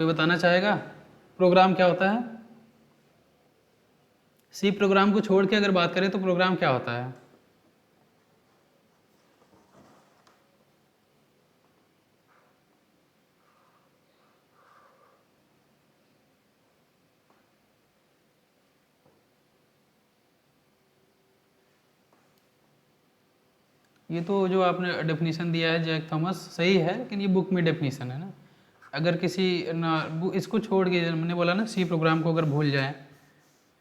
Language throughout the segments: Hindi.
कोई बताना चाहेगा प्रोग्राम क्या होता है? सी प्रोग्राम को छोड़ के अगर बात करें तो प्रोग्राम क्या होता है? ये तो जो आपने डेफिनेशन दिया है जैक थॉमस सही है, लेकिन ये बुक में डेफिनेशन है ना। अगर किसी ना इसको छोड़ के मैंने बोला ना सी प्रोग्राम को अगर भूल जाए,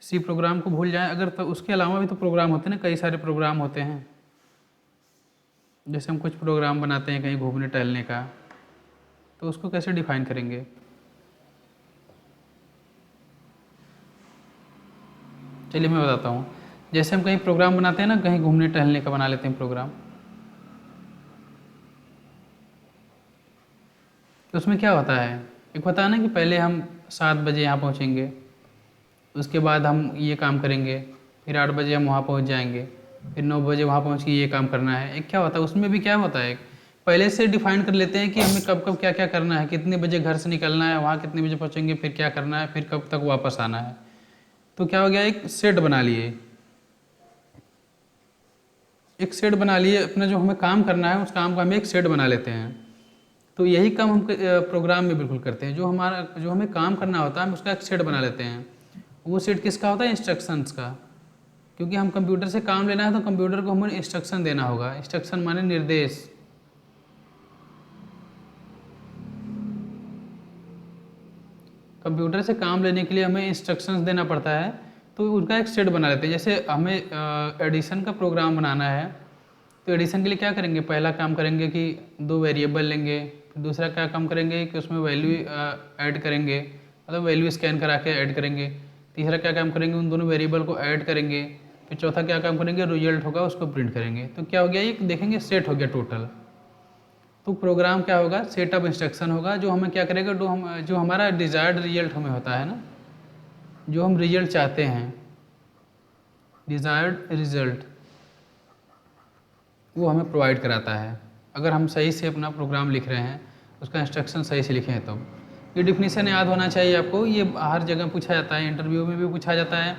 सी प्रोग्राम को भूल जाए अगर, तो उसके अलावा भी तो प्रोग्राम होते हैं ना, कई सारे प्रोग्राम होते हैं। जैसे हम कुछ प्रोग्राम बनाते हैं कहीं घूमने टहलने का, तो उसको कैसे डिफाइन करेंगे? चलिए मैं बताता हूँ। जैसे हम कहीं प्रोग्राम बनाते हैं ना, कहीं घूमने टहलने का बना लेते हैं प्रोग्राम, तो उसमें क्या होता है, एक होता है ना कि पहले हम 7 बजे यहाँ पहुँचेंगे, उसके बाद हम ये काम करेंगे, फिर 8 बजे हम वहाँ पहुँच जाएंगे, फिर 9 बजे वहाँ पहुँच के ये काम करना है। एक क्या होता है उसमें भी, क्या होता है पहले से डिफाइन कर लेते हैं कि हमें कब कब क्या क्या करना है, कितने बजे घर से निकलना है, वहाँ कितने बजे पहुँचेंगे, फिर क्या करना है, फिर कब तक वापस आना है। तो क्या हो गया, एक सेट बना लिए, एक सेट बना लिए अपना, जो हमें काम करना है उस काम का हम एक सेट बना लेते हैं। तो यही काम हम प्रोग्राम में बिल्कुल करते हैं, जो हमें काम करना होता है हम उसका एक सेट बना लेते हैं। वो सेट किसका होता है? इंस्ट्रक्शंस का। क्योंकि हम कंप्यूटर से काम लेना है तो कंप्यूटर को हमें इंस्ट्रक्शन देना होगा। इंस्ट्रक्शन माने निर्देश। कंप्यूटर से काम लेने के लिए हमें इंस्ट्रक्शंस देना पड़ता है, तो उनका एक सेट बना लेते हैं। जैसे हमें एडिशन का प्रोग्राम बनाना है, तो एडिशन के लिए क्या करेंगे, पहला काम करेंगे कि 2 वेरिएबल लेंगे, फिर दूसरा क्या काम करेंगे कि उसमें वैल्यू ऐड करेंगे, मतलब वैल्यू स्कैन करा के ऐड करेंगे। तीसरा क्या काम करेंगे, उन दोनों वेरिएबल को ऐड करेंगे। फिर चौथा क्या काम करेंगे, रिजल्ट होगा उसको प्रिंट करेंगे। तो क्या हो गया, ये देखेंगे सेट हो गया टोटल। तो प्रोग्राम क्या होगा, सेट ऑफ इंस्ट्रक्शन होगा, जो हमें क्या करेगा, जो हमारा डिज़ायर्ड रिजल्ट हमें होता है ना, जो हम रिजल्ट चाहते हैं, डिज़ायर्ड रिजल्ट, वो हमें प्रोवाइड कराता है। अगर हम सही से अपना प्रोग्राम लिख रहे हैं, उसका इंस्ट्रक्शन सही से लिखे हैं तब। ये डिफिनीशन याद होना चाहिए आपको, ये हर जगह पूछा जाता है, इंटरव्यू में भी पूछा जाता है,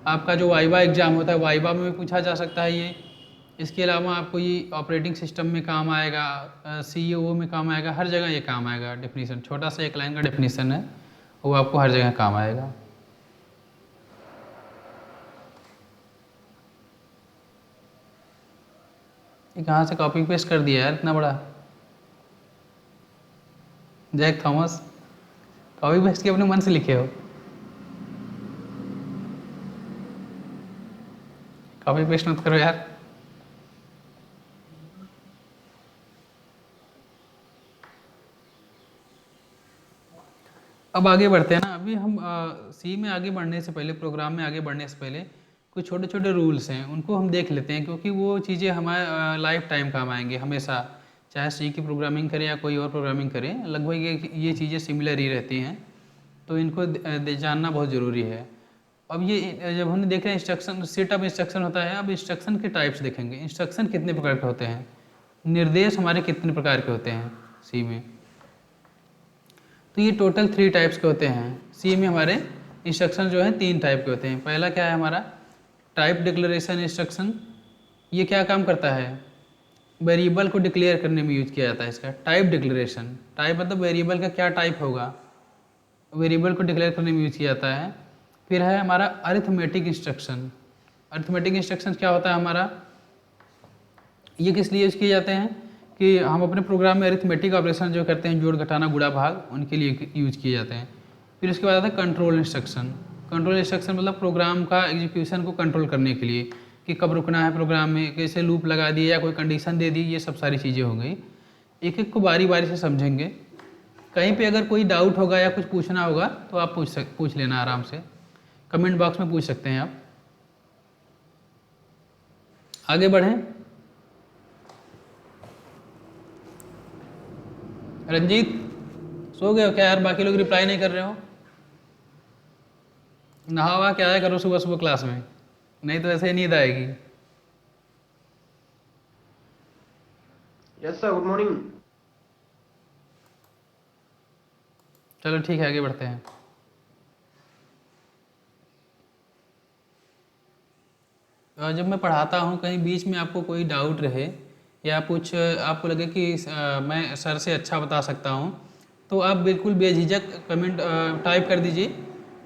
आपका जो वाइवा एग्ज़ाम होता है वाइवा में भी पूछा जा सकता है ये। इसके अलावा आपको ये ऑपरेटिंग सिस्टम में काम आएगा, CEO में काम आएगा, हर जगह ये काम आएगा। डेफिनीशन छोटा सा एक लाइन का डेफिनीशन है, वो आपको हर जगह काम आएगा। ये कहाँ से कॉपी पेस्ट कर दिया यार इतना बड़ा, जैक थॉमस, कॉपी पेस्ट के अपने मन से लिखे हो? कॉपी पेस्ट मत करो यार। अब आगे बढ़ते हैं ना। अभी हम सी में आगे बढ़ने से पहले, प्रोग्राम में आगे बढ़ने से पहले कुछ छोटे छोटे रूल्स हैं, उनको हम देख लेते हैं, क्योंकि वो चीज़ें हमारे लाइफ टाइम काम आएंगे हमेशा। चाहे सी की प्रोग्रामिंग करें या कोई और प्रोग्रामिंग करें, लगभग ये चीज़ें सिमिलर ही रहती हैं। तो इनको जानना बहुत ज़रूरी है। अब ये जब हमने देखा इंस्ट्रक्शन, सेट ऑफ इंस्ट्रक्शन होता है, अब इंस्ट्रक्शन के टाइप्स देखेंगे। इंस्ट्रक्शन कितने प्रकार के होते हैं, निर्देश हमारे कितने प्रकार के होते हैं सी में। तो ये टोटल 3 टाइप्स के होते हैं सी में। हमारे इंस्ट्रक्शन जो है 3 टाइप के होते हैं। पहला क्या है हमारा, टाइप डिक्लेरेशन इंस्ट्रक्शन। ये क्या काम करता है, वेरिएबल को डिक्लेयर करने में यूज किया जाता है इसका। टाइप डिक्लेरेशन, टाइप मतलब वेरिएबल का क्या टाइप होगा, वेरिएबल को डिक्लेयर करने में यूज किया जाता है। फिर है हमारा अरिथमेटिक इंस्ट्रक्शन। अरिथमेटिक इंस्ट्रक्शन क्या होता है हमारा, ये किस लिए यूज किए जाते हैं कि हम अपने प्रोग्राम में अरिथमेटिक ऑपरेशन जो करते हैं, जोड़ घटाना गुणा भाग, उनके लिए यूज किए जाते हैं। फिर उसके बाद आता है कंट्रोल इंस्ट्रक्शन। कंट्रोल इंस्ट्रक्शन मतलब प्रोग्राम का एग्जीक्यूशन को कंट्रोल करने के लिए, कि कब रुकना है प्रोग्राम में, कैसे लूप लगा दिए या कोई कंडीशन दे दी, ये सब सारी चीज़ें हो गई। एक एक को बारी बारी से समझेंगे। कहीं पे अगर कोई डाउट होगा या कुछ पूछना होगा तो आप पूछ लेना आराम से, कमेंट बॉक्स में पूछ सकते हैं आप। आगे बढ़ें। रंजीत, सो गए हो क्या यार, बाकी लोग रिप्लाई नहीं कर रहे हो? नहा वहा के आया करो सुबह सुबह क्लास में, नहीं तो ऐसे ही नींद आएगी। Yes sir, good morning. चलो ठीक है, आगे बढ़ते हैं। जब मैं पढ़ाता हूँ कहीं बीच में आपको कोई डाउट रहे या कुछ आपको लगे कि मैं सर से अच्छा बता सकता हूँ, तो आप बिल्कुल बेझिझक कमेंट टाइप कर दीजिए,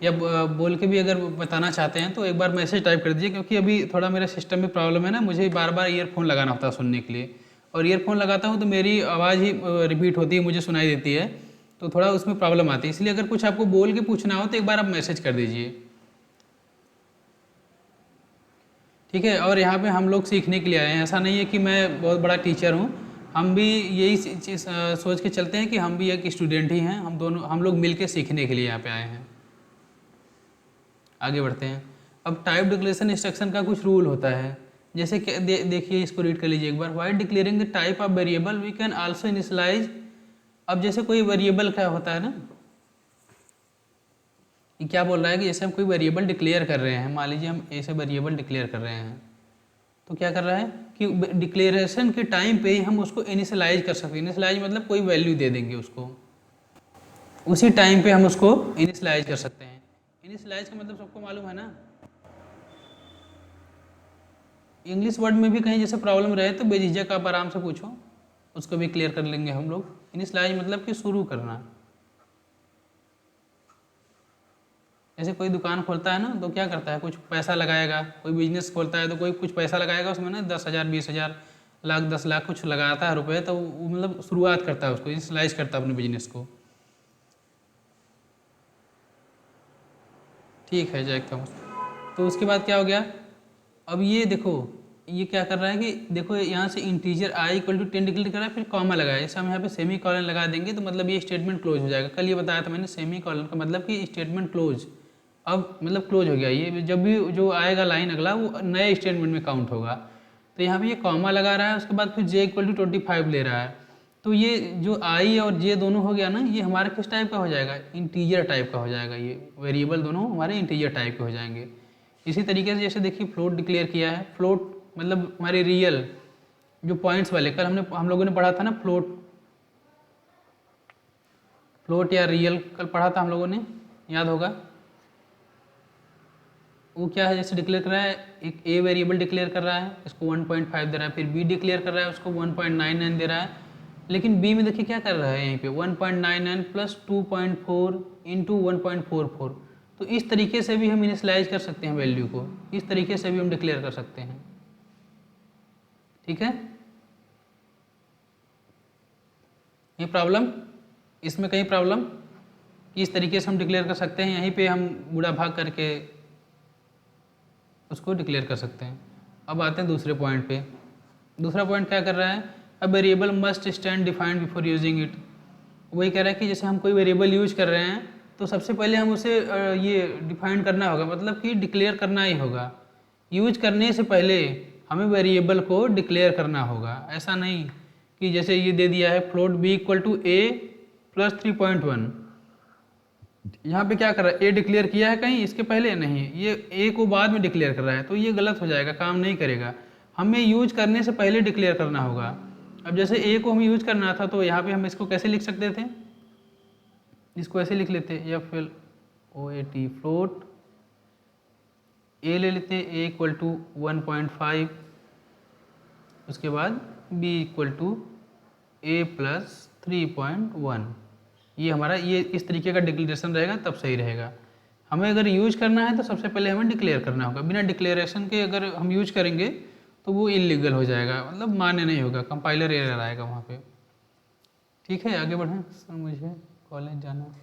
या बोल के भी अगर बताना चाहते हैं तो एक बार मैसेज टाइप कर दीजिए, क्योंकि अभी थोड़ा मेरे सिस्टम में प्रॉब्लम है ना, मुझे बार बार ईयरफोन लगाना होता है सुनने के लिए, और ईयरफोन लगाता हूँ तो मेरी आवाज़ ही रिपीट होती है, मुझे सुनाई देती है, तो थोड़ा उसमें प्रॉब्लम आती है। इसलिए अगर कुछ आपको बोल के पूछना हो तो एक बार आप मैसेज कर दीजिए, ठीक है। और यहाँ पे हम लोग सीखने के लिए आए हैं, ऐसा नहीं है कि मैं बहुत बड़ा टीचर हूँ, हम भी यही चीज़ सोच के चलते हैं कि हम भी एक स्टूडेंट ही हैं, हम लोग मिल के सीखने के लिए यहाँ पे आए हैं। आगे बढ़ते हैं। अब टाइप डिक्लेरेशन इंस्ट्रक्शन का कुछ रूल होता है, जैसे कि देखिए इसको रीड कर लीजिए एक बार। While declaring the type of variable we can also initialise. अब जैसे कोई वेरिएबल क्या होता है ना, ये क्या बोल रहा है कि जैसे हम कोई वेरिएबल डिक्लेयर कर रहे हैं, मान लीजिए हम ऐसे वेरिएबल डिक्लेयर कर रहे हैं, तो क्या कर रहा है कि डिक्लेरेशन के टाइम पे ही हम उसको इनिशियलाइज कर सकते हैं। इनिशियलाइज मतलब कोई वैल्यू दे देंगे उसको, उसी टाइम पे हम उसको इनिशियलाइज कर सकते हैं। इनिशियलाइज का मतलब सबको मालूम है ना, इंग्लिश वर्ड में भी कहीं जैसे प्रॉब्लम रहे तो बेझिझक आप आराम से पूछो, उसको भी क्लियर कर लेंगे हम लोग। इनिशियलाइज मतलब कि शुरू करना। जैसे कोई दुकान खोलता है ना तो क्या करता है, कुछ पैसा लगाएगा, कोई बिजनेस खोलता है तो कोई कुछ पैसा लगाएगा उसमें ना, 10,000 20,000 लाख 10 लाख कुछ लगाता है रुपए, तो वो मतलब शुरुआत करता है, उसको इनिशियलाइज करता है अपने बिजनेस को। ठीक है जय थॉमस। तो उसके बाद क्या हो गया, अब ये देखो, ये क्या कर रहा है कि देखो यहाँ से integer I equal to 10 declare कर रहा है, फिर कॉमा लगाया, जैसे हम यहाँ पे सेमी कॉलन लगा देंगे तो मतलब ये स्टेटमेंट क्लोज हो जाएगा। कल ये बताया था मैंने, सेमी कॉलन का मतलब कि स्टेटमेंट क्लोज, अब मतलब क्लोज हो गया। ये जब भी जो आएगा लाइन अगला वो नए स्टेटमेंट में काउंट होगा। तो यहाँ पे ये कॉमा लगा रहा है, उसके बाद फिर जे इक्वल टू 25 ले रहा है। तो ये जो आई और जे दोनों हो गया ना, ये हमारे किस टाइप का हो जाएगा, इंटीजर टाइप का हो जाएगा। ये वेरिएबल दोनों हमारे इंटीजर टाइप के हो जाएंगे। इसी तरीके से जैसे देखिए फ्लोट डिक्लेयर किया है, फ्लोट मतलब हमारे रियल जो पॉइंट्स वाले, कल हम लोगों ने पढ़ा था ना फ्लोट, फ्लोट या रियल कल पढ़ा था हम लोगों ने, याद होगा। वो क्या है, जैसे डिक्लेयर कर रहा है, एक ए वेरिएबल डिक्लेयर कर रहा है, इसको 1.5 दे रहा है, फिर बी डिक्लेयर कर रहा है, उसको 1.99 दे रहा है, लेकिन बी में देखिए क्या कर रहा है, यहीं पे 1.99 प्लस 2.4 इंटू 1.44। तो इस तरीके से भी हम इनिशियलाइज कर सकते हैं वैल्यू को, इस तरीके से भी हम डिक्लेयर कर सकते हैं, ठीक है। ये प्रॉब्लम, इसमें कहीं प्रॉब्लम, इस तरीके से हम डिक्लेयर कर सकते हैं, यहीं पे हम गुणा भाग करके उसको डिक्लेयर कर सकते हैं। अब आते हैं दूसरे पॉइंट पे। दूसरा पॉइंट क्या कर रहा है, a variable must stand defined before using it. वही कह रहा है कि जैसे हम कोई वेरिएबल यूज कर रहे हैं तो सबसे पहले हम उसे ये डिफाइन करना होगा, मतलब कि डिक्लेयर करना ही होगा। यूज करने से पहले हमें वेरिएबल को डिक्लेयर करना होगा। ऐसा नहीं कि जैसे ये दे दिया है float B equal to A plus 3.1, यहाँ पे क्या कर रहा है, ए डिक्लेयर किया है कहीं इसके पहले, नहीं, ये ए को बाद में डिक्लेयर कर रहा है, तो ये गलत हो जाएगा, काम नहीं करेगा। हमें यूज करने से पहले डिक्लेयर करना होगा। अब जैसे ए को हमें यूज करना था तो यहाँ पे हम इसको कैसे लिख सकते थे, इसको ऐसे लिख लेते, F L O A T float A ले लेते, ए इक्वल टू 1.5, उसके बाद B equal to A plus 3.1। ये हमारा ये इस तरीके का डिक्लेरेशन रहेगा तब सही रहेगा। हमें अगर यूज करना है तो सबसे पहले हमें डिक्लेयर करना होगा, बिना डिक्लेरेशन के अगर हम यूज करेंगे तो वो इलीगल हो जाएगा, मतलब मान्य नहीं होगा, कंपाइलर एरर आएगा वहाँ पे। ठीक है आगे बढ़ें सर, मुझे कॉलेज जाना है।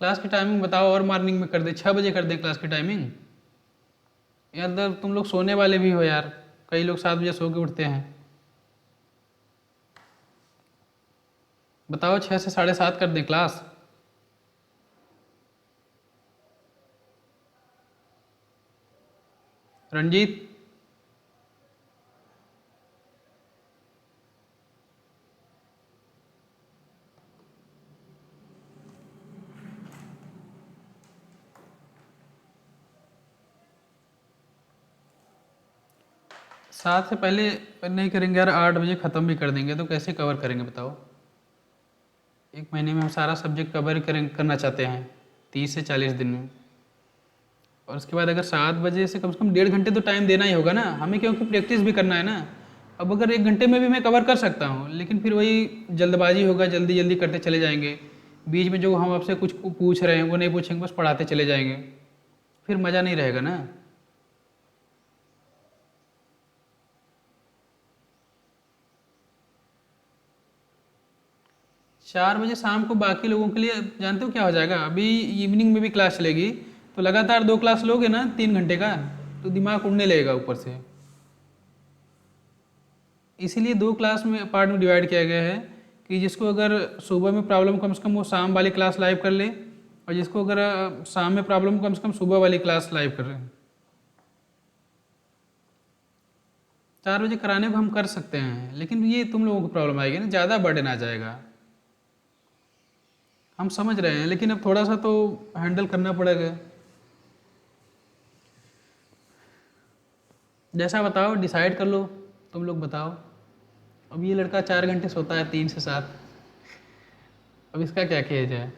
क्लास की टाइमिंग बताओ, और मॉर्निंग में कर दे, 6 बजे कर दें क्लास की टाइमिंग। यार तुम लोग सोने वाले भी हो यार, कई लोग 7 बजे सो के उठते हैं। बताओ 6 से 7:30 कर दें क्लास। रंजीत, 7 से पहले नहीं करेंगे यार, 8 बजे ख़त्म भी कर देंगे तो कैसे कवर करेंगे बताओ। एक महीने में हम सारा सब्जेक्ट कवर करना चाहते हैं 30 से 40 दिन में। और उसके बाद अगर 7 बजे से कम 1.5 घंटे तो टाइम देना ही होगा ना हमें, क्योंकि प्रैक्टिस भी करना है ना। अब अगर 1 घंटे में भी मैं कवर कर सकता हूँ, लेकिन फिर वही जल्दबाजी होगा, जल्दी जल्दी करते चले जाएंगे। बीच में जो हम आपसे कुछ पूछ रहे हैं वो नहीं पूछेंगे, बस पढ़ाते चले जाएंगे, फिर मज़ा नहीं रहेगा ना। 4 बजे शाम को बाकी लोगों के लिए जानते हो क्या हो जाएगा, अभी इवनिंग में भी क्लास चलेगी तो लगातार 2 क्लास लोगे ना 3 घंटे का, तो दिमाग उड़ने लगेगा ऊपर से। इसीलिए 2 क्लास में पार्ट में डिवाइड किया गया है कि जिसको अगर सुबह में प्रॉब्लम कम से कम वो शाम वाली क्लास लाइव कर ले, और जिसको अगर शाम में प्रॉब्लम कम से कम सुबह वाली क्लास लाइव कर रहे हैं। 4 बजे कराने को हम कर सकते हैं, लेकिन ये तुम लोगों को प्रॉब्लम आएगी ना, ज़्यादा बर्डन आ जाएगा। हम समझ रहे हैं, लेकिन अब थोड़ा सा तो हैंडल करना पड़ेगा। जैसा बताओ, डिसाइड कर लो, तुम लोग बताओ। अब ये लड़का 4 घंटे सोता है 3 से 7, अब इसका क्या किया जाए।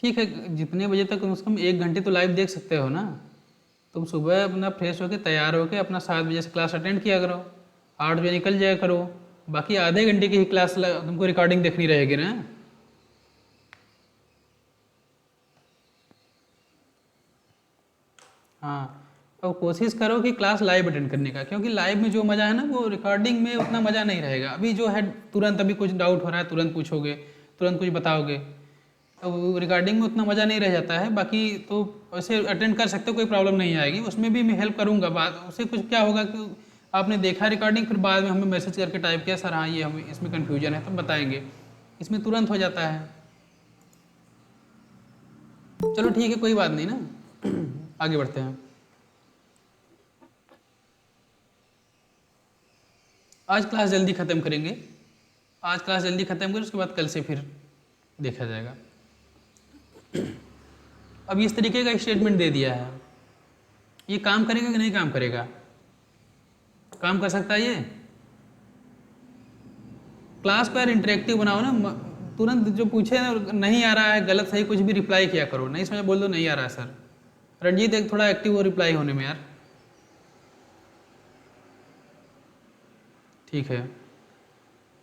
ठीक है, जितने बजे तक कम से कम 1 घंटे तो लाइव देख सकते हो ना। तुम सुबह अपना फ्रेश होके तैयार होके अपना 7 बजे से क्लास अटेंड किया करो, 8 बजे निकल जाया करो। बाकी आधे घंटे की ही क्लास तुमको रिकॉर्डिंग देखनी रहेगी ना। हाँ, तो कोशिश करो कि क्लास लाइव अटेंड करने का, क्योंकि लाइव में जो मज़ा है ना वो रिकॉर्डिंग में उतना मज़ा नहीं रहेगा। अभी जो है तुरंत अभी कुछ डाउट हो रहा है तुरंत पूछोगे, तुरंत कुछ बताओगे, तो रिकॉर्डिंग में उतना मज़ा नहीं रह जाता है। बाकी तो वैसे अटेंड कर सकते हो, कोई प्रॉब्लम नहीं आएगी, उसमें भी मैं हेल्प करूँगा। बात उससे कुछ क्या होगा कि आपने देखा रिकॉर्डिंग, फिर बाद में हमें मैसेज करके टाइप किया सर हाँ ये हमें इसमें कन्फ्यूजन है, तब बताएंगे। इसमें तुरंत हो जाता है। चलो ठीक है, कोई बात नहीं ना। आगे बढ़ते हैं। आज क्लास जल्दी ख़त्म करेंगे, आज क्लास जल्दी ख़त्म करें, उसके बाद कल से फिर देखा जाएगा। अब इस तरीके का स्टेटमेंट दे दिया है, ये काम करेगा कि नहीं काम करेगा। काम कर सकता है ये। क्लास को यार इंटरेक्टिव बनाओ ना, तुरंत जो पूछे ना नहीं आ रहा है गलत सही कुछ भी रिप्लाई किया करो, नहीं समझ बोल दो नहीं आ रहा है सर। रणजीत एक थोड़ा एक्टिव हो रिप्लाई होने में यार। ठीक है,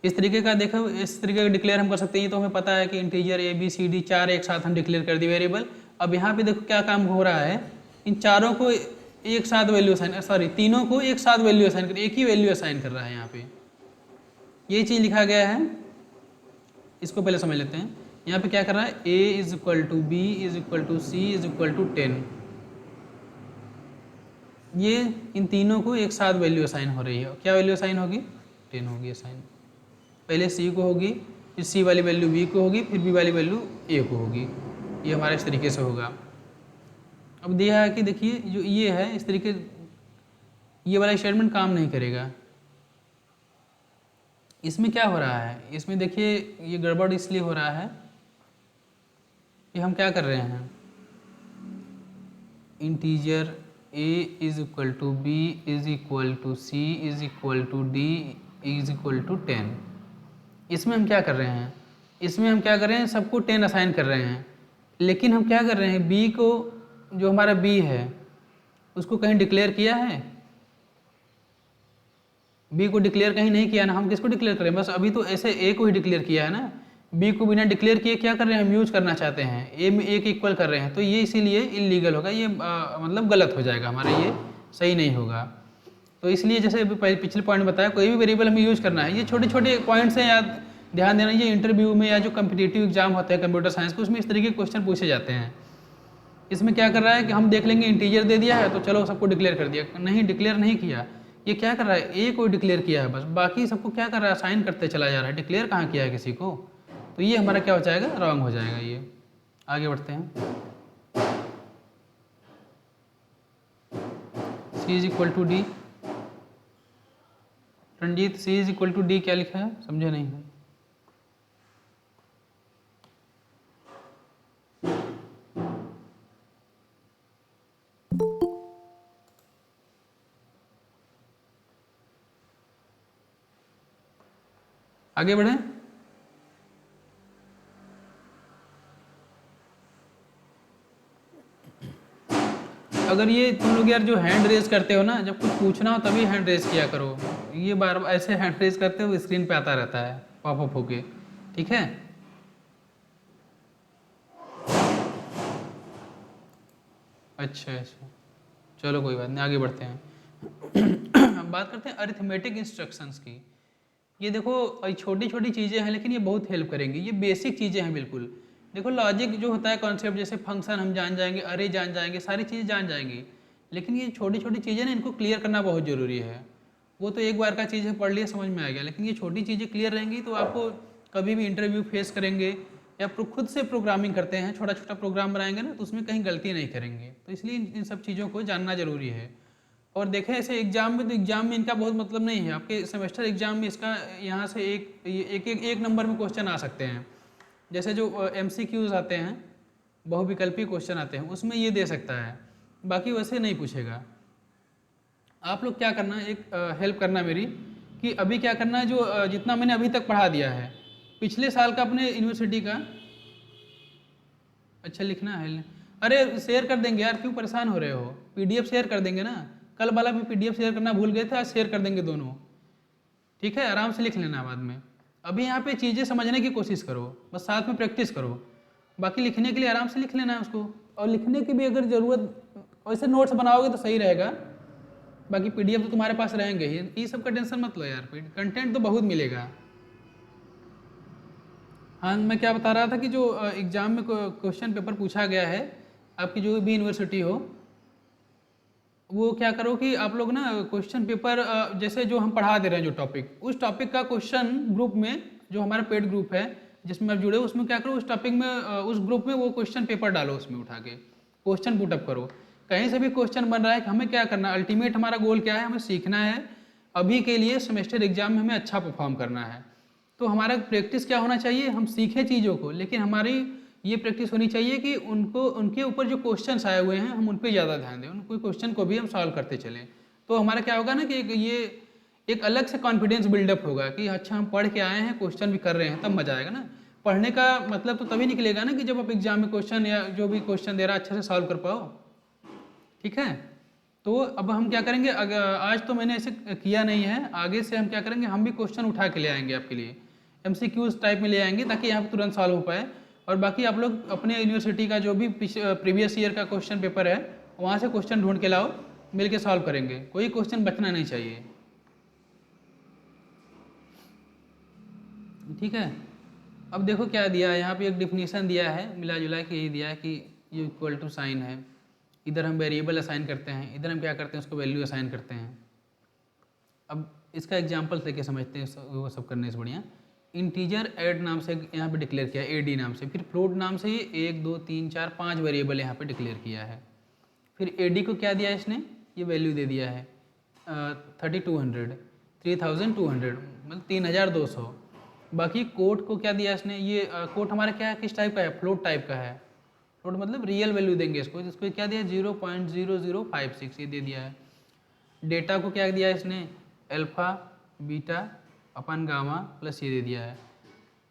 इस तरीके का देखो, इस तरीके का डिक्लेयर हम कर सकते हैं। तो हमें पता है कि integer A B C D 4 एक साथ हम डिक्लेयर कर दी वेरिएबल। अब यहाँ पे देखो क्या काम हो रहा है, इन चारों को एक साथ वैल्यू असाइन, सॉरी तीनों को एक साथ वैल्यू असाइन कर, एक ही वैल्यू असाइन कर रहा है। यहाँ पे ये चीज़ लिखा गया है, इसको पहले समझ लेते हैं। यहाँ पे क्या कर रहा है, a is equal to B is equal to C is equal to 10। ये इन तीनों को एक साथ वैल्यू असाइन हो रही है। क्या वैल्यू असाइन होगी, 10 होगी असाइन। पहले c को होगी, फिर c वाली वैल्यू b को होगी, फिर b वाली वैल्यू a को होगी। ये हमारा इस तरीके से होगा। अब दिया है कि देखिए जो ये है इस तरीके, ये वाला स्टेटमेंट काम नहीं करेगा। इसमें क्या हो रहा है, इसमें देखिए ये गड़बड़ इसलिए हो रहा है कि हम क्या कर रहे हैं, integer a is equal to B is equal to C is equal to D is equal to 10। इसमें हम क्या कर रहे हैं, इसमें हम क्या कर रहे हैं, सबको 10 असाइन कर रहे हैं। लेकिन हम क्या कर रहे हैं, b को, जो हमारा b है उसको कहीं डिक्लेयर किया है, b को डिक्लेयर कहीं नहीं किया ना। हम किसको डिक्लेयर करें, बस अभी तो ऐसे a को ही डिक्लेयर किया है ना। b को बिना डिक्लेयर किए क्या कर रहे हैं, हम यूज करना चाहते हैं, a में a के इक्वल कर रहे हैं, तो ये इसीलिए इलीगल होगा, ये मतलब गलत हो जाएगा हमारा, ये सही नहीं होगा। तो इसलिए जैसे पिछले पॉइंट में बताया, कोई भी वेरिएबल हमें यूज करना है। ये छोटे छोटे पॉइंट्स हैं, याद ध्यान देना। ये इंटरव्यू में या जो कम्पिटिटिव एग्जाम होते हैं कंप्यूटर साइंस के, उसमें इस तरीके के क्वेश्चन पूछे जाते हैं। इसमें क्या कर रहा है कि हम देख लेंगे इंटीजर दे दिया है तो चलो सबको डिक्लेयर कर दिया, नहीं डिक्लेयर नहीं किया। ये क्या कर रहा है, ए को डिक्लेयर किया है बस, बाकी सबको क्या कर रहा है, असाइन करते चला जा रहा है, डिक्लेयर कहाँ किया है किसी को। तो ये हमारा क्या हो जाएगा, रॉन्ग हो जाएगा। ये आगे बढ़ते हैं। C is equal to D, Ranjeet C is equal to D क्या लिखा है, समझे नहीं है। आगे बढ़ें। अगर ये तुम लोग यार जो हैंड रेज करते हो ना, जब कुछ पूछना हो तभी हैंड रेज किया करो। ये बार बार ऐसे हैंड रेज करते हो स्क्रीन पे आता रहता है पॉपअप होके, ठीक है। अच्छा अच्छा, चलो कोई बात नहीं, आगे बढ़ते हैं। हम बात करते हैं अरिथमेटिक इंस्ट्रक्शंस की। ये देखो छोटी छोटी चीज़ें हैं लेकिन ये बहुत हेल्प करेंगी, ये बेसिक चीज़ें हैं बिल्कुल। देखो लॉजिक जो होता है कॉन्सेप्ट, जैसे फंक्शन हम जान जाएंगे, अरे जान जाएंगे, सारी चीज़ें जान जाएंगी, लेकिन ये छोटी छोटी चीज़ें ना इनको क्लियर करना बहुत ज़रूरी है। वो तो एक बार का चीज़ है, पढ़ लिया समझ में आ गया, लेकिन ये छोटी चीज़ें क्लियर रहेंगी तो आपको कभी भी इंटरव्यू फेस करेंगे या खुद से प्रोग्रामिंग करते हैं, छोटा छोटा प्रोग्राम बनाएंगे ना, तो उसमें कहीं गलती नहीं करेंगे। तो इसलिए इन सब चीज़ों को जानना जरूरी है। और देखें ऐसे एग्जाम में, तो एग्जाम में इनका बहुत मतलब नहीं है। आपके सेमेस्टर एग्जाम में इसका यहाँ से एक नंबर में क्वेश्चन आ सकते हैं। जैसे जो MCQs आते हैं, बहुविकल्पी क्वेश्चन आते हैं, उसमें ये दे सकता है, बाकी वैसे नहीं पूछेगा। आप लोग क्या करना, एक हेल्प करना मेरी, कि अभी क्या करना है, जो जितना मैंने अभी तक पढ़ा दिया है पिछले साल का अपने यूनिवर्सिटी का। अच्छा लिखना है, अरे शेयर कर देंगे यार, क्यों परेशान हो रहे हो, PDF शेयर कर देंगे ना। कल वाला भी PDF शेयर करना भूल गए थे, आज शेयर कर देंगे दोनों, ठीक है। आराम से लिख लेना बाद में। अभी यहाँ पे चीज़ें समझने की कोशिश करो, बस साथ में प्रैक्टिस करो। बाकी लिखने के लिए आराम से लिख लेना है उसको, और लिखने की भी अगर ज़रूरत, वैसे नोट्स बनाओगे तो सही रहेगा। बाकी PDF तो तुम्हारे पास रहेंगे ही, ये सब का टेंशन मत लो यार, कंटेंट तो बहुत मिलेगा। हाँ, मैं क्या बता रहा था कि जो एग्ज़ाम में क्वेश्चन पेपर पूछा गया है, आपकी जो भी यूनिवर्सिटी हो, वो क्या करो कि आप लोग ना क्वेश्चन पेपर, जैसे जो हम पढ़ा दे रहे हैं जो टॉपिक, उस टॉपिक का क्वेश्चन ग्रुप में, जो हमारा पेड ग्रुप है जिसमें आप जुड़े हो, उसमें क्या करो, उस टॉपिक में उस ग्रुप में वो क्वेश्चन पेपर डालो, उसमें उठा के क्वेश्चन पुटअप करो। कहीं से भी क्वेश्चन बन रहा है कि हमें क्या करना, अल्टीमेट हमारा गोल क्या है, हमें सीखना है। अभी के लिए सेमेस्टर एग्जाम में हमें अच्छा परफॉर्म करना है। तो हमारा प्रैक्टिस क्या होना चाहिए, हम सीखें चीज़ों को, लेकिन हमारी ये प्रैक्टिस होनी चाहिए कि उनको, उनके ऊपर जो क्वेश्चंस आए हुए हैं हम उन पर ज़्यादा ध्यान दें, उन कोई क्वेश्चन को भी हम सॉल्व करते चलें। तो हमारा क्या होगा ना कि एक अलग से कॉन्फिडेंस बिल्डअप होगा कि अच्छा हम पढ़ के आए हैं, क्वेश्चन भी कर रहे हैं, तब मजा आएगा ना। पढ़ने का मतलब तो तभी निकलेगा ना कि जब आप एग्जाम में क्वेश्चन या जो भी क्वेश्चन दे रहा है अच्छे से सॉल्व कर पाओ, ठीक है। तो अब हम क्या करेंगे, अगर आज तो मैंने ऐसे किया नहीं है, आगे से हम क्या करेंगे, हम भी क्वेश्चन उठा के ले आएंगे आपके लिए, MCQs टाइप में ले आएंगे, ताकि यहाँ पे तुरंत सॉल्व हो पाए। और बाकी आप लोग अपने यूनिवर्सिटी का जो भी प्रीवियस ईयर का क्वेश्चन पेपर है, वहाँ से क्वेश्चन ढूंढ के लाओ, मिल के सॉल्व करेंगे, कोई क्वेश्चन बचना नहीं चाहिए, ठीक है। अब देखो क्या दिया है यहाँ पे, एक डिफिनीशन दिया है, मिला जुला के ये दिया है कि ये इक्वल टू साइन है, इधर हम वेरिएबल असाइन करते हैं, इधर हम क्या करते हैं, उसको वैल्यू असाइन करते हैं। अब इसका एग्जाम्पल लेके समझते हैं, वो सब करने से बढ़िया। इंटीजर ऐड नाम से यहाँ पे डिक्लेयर किया, AD नाम से, फिर फ्लोट नाम से ये 1 2 3 4 5 वेरिएबल यहाँ पे डिक्लेयर किया है। फिर AD को क्या दिया इसने, ये वैल्यू दे दिया है 3200, 3200 मतलब 3200। बाकी कोड को क्या दिया इसने, ये कोड हमारा क्या है, किस टाइप का है, फ्लोट टाइप का है। फ्लोट मतलब रियल वैल्यू देंगे इसको, जिसको क्या दिया 0.0056 ये दे दिया है। डेटा को क्या दिया इसने, alpha beta upon gamma plus ये दे दिया है।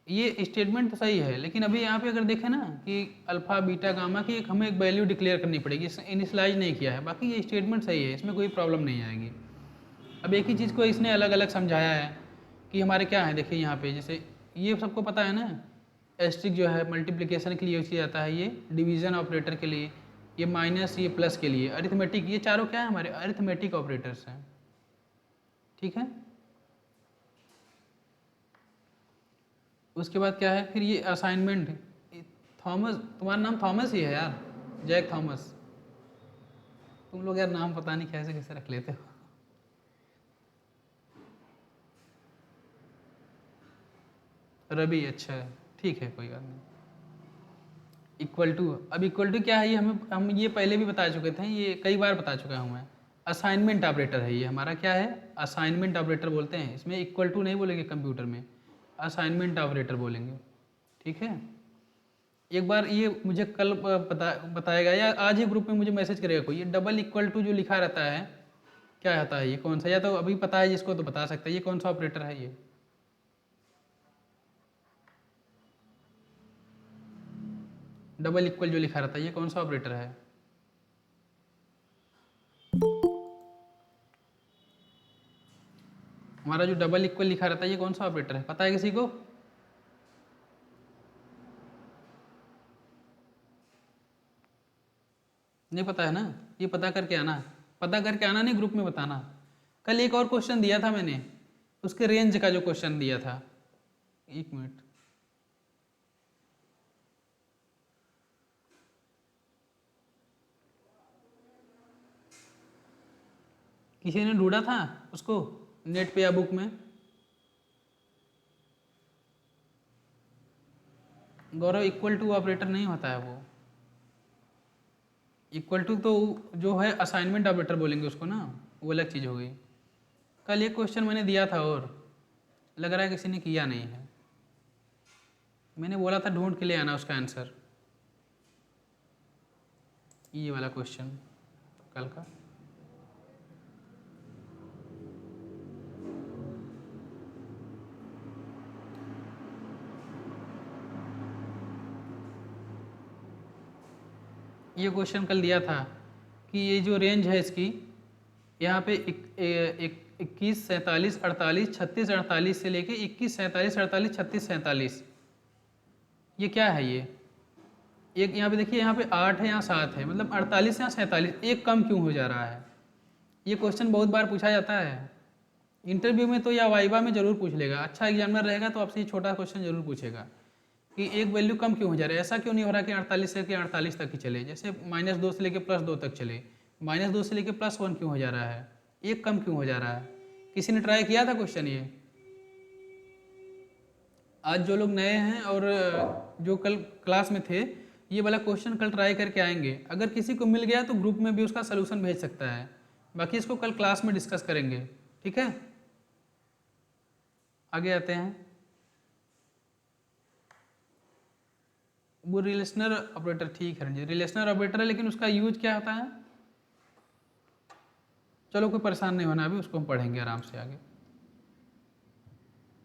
ये स्टेटमेंट तो सही है, लेकिन अभी यहाँ पे अगर देखें ना कि अल्फ़ा बीटा गामा की एक हमें एक वैल्यू डिक्लेयर करनी पड़ेगी, इनिशलाइज नहीं किया है, बाकी ये स्टेटमेंट सही है, इसमें कोई प्रॉब्लम नहीं आएगी। अब एक ही चीज़ को इसने अलग अलग समझाया है कि हमारे क्या है, देखिए यहाँ पे जैसे ये सबको पता है ना, एस्ट्रिक जो है मल्टीप्लिकेशन के लिए यूज किया जाता है, ये डिवीज़न ऑपरेटर के लिए, ये माइनस, ये प्लस के लिए, अरिथमेटिक, ये चारों क्या है हमारे अरिथमेटिक ऑपरेटर्स हैं, ठीक है। उसके बाद क्या है, फिर ये असाइनमेंट, थॉमस, तुम्हारा नाम थॉमस ही है यार, जैक थॉमस। तुम लोग यार नाम पता नहीं कैसे कैसे रख लेते हो। रवि, अच्छा है, ठीक है, कोई बात नहीं। इक्वल टू, अब इक्वल टू क्या है, ये हम ये पहले भी बता चुके थे, ये कई बार बता चुका हूँ मैं। असाइनमेंट ऑपरेटर है ये हमारा, क्या है, असाइनमेंट ऑपरेटर बोलते हैं, इसमें इक्वल टू नहीं बोलेंगे कंप्यूटर में, असाइनमेंट ऑपरेटर बोलेंगे, ठीक है। एक बार ये मुझे कल बताएगा या आज ही ग्रुप में मुझे मैसेज करेगा कोई, ये डबल इक्वल टू जो लिखा रहता है क्या होता है, ये कौन सा, या तो अभी पता है जिसको तो बता सकता है, ये कौन सा ऑपरेटर है ये। डबल इक्वल जो लिखा रहता है ये कौन सा ऑपरेटर है? हमारा जो डबल इक्वल लिखा रहता है ये कौन सा ऑपरेटर है, पता है किसी को? नहीं पता है ना? ये पता करके आना, पता करके आना, नहीं ग्रुप में बताना। कल एक और क्वेश्चन दिया था मैंने, उसके रेंज का जो क्वेश्चन दिया था, एक मिनट, किसी ने ढूंढा था उसको नेट पे या बुक में? गौरव, इक्वल टू ऑपरेटर नहीं होता है वो। इक्वल टू तो जो है असाइनमेंट ऑपरेटर बोलेंगे उसको ना, वो अलग चीज़ हो गई। कल एक क्वेश्चन मैंने दिया था और लग रहा है किसी ने किया नहीं है। मैंने बोला था ढूंढ के ले आना उसका आंसर, ये वाला क्वेश्चन कल का। ये क्वेश्चन कल दिया था कि ये जो रेंज है इसकी, यहाँ पे 21 47 48 36 48 से लेके 21 47 48 36 47, ये क्या है? ये एक यहाँ पे देखिए, यहाँ पे 8 है, यहाँ 7 है, मतलब 48 यहाँ 47, एक कम क्यों हो जा रहा है? ये क्वेश्चन बहुत बार पूछा जाता है इंटरव्यू में तो, या वाइवा में जरूर पूछ लेगा। अच्छा एग्जामिनर रहेगा तो आपसे ये छोटा क्वेश्चन जरूर पूछेगा कि एक वैल्यू कम क्यों हो जा रहा है, ऐसा क्यों नहीं हो रहा कि 48 से लेकर 48 तक ही चले, जैसे -2 से लेकर +2 तक चले, -2 से लेकर +1 क्यों हो जा रहा है, एक कम क्यों हो जा रहा है? किसी ने ट्राई किया था क्वेश्चन ये? आज जो लोग नए हैं और जो कल क्लास में थे, ये वाला क्वेश्चन कल ट्राई करके आएंगे। अगर किसी को मिल गया तो ग्रुप में भी उसका सलूशन भेज सकता है, बाकी इसको कल क्लास में डिस्कस करेंगे, ठीक है? आगे आते हैं। वो रिलेशनल ऑपरेटर, ठीक है, रिलेशनल ऑपरेटर है, लेकिन उसका यूज क्या होता है? चलो कोई परेशान नहीं होना, अभी उसको हम पढ़ेंगे आराम से आगे।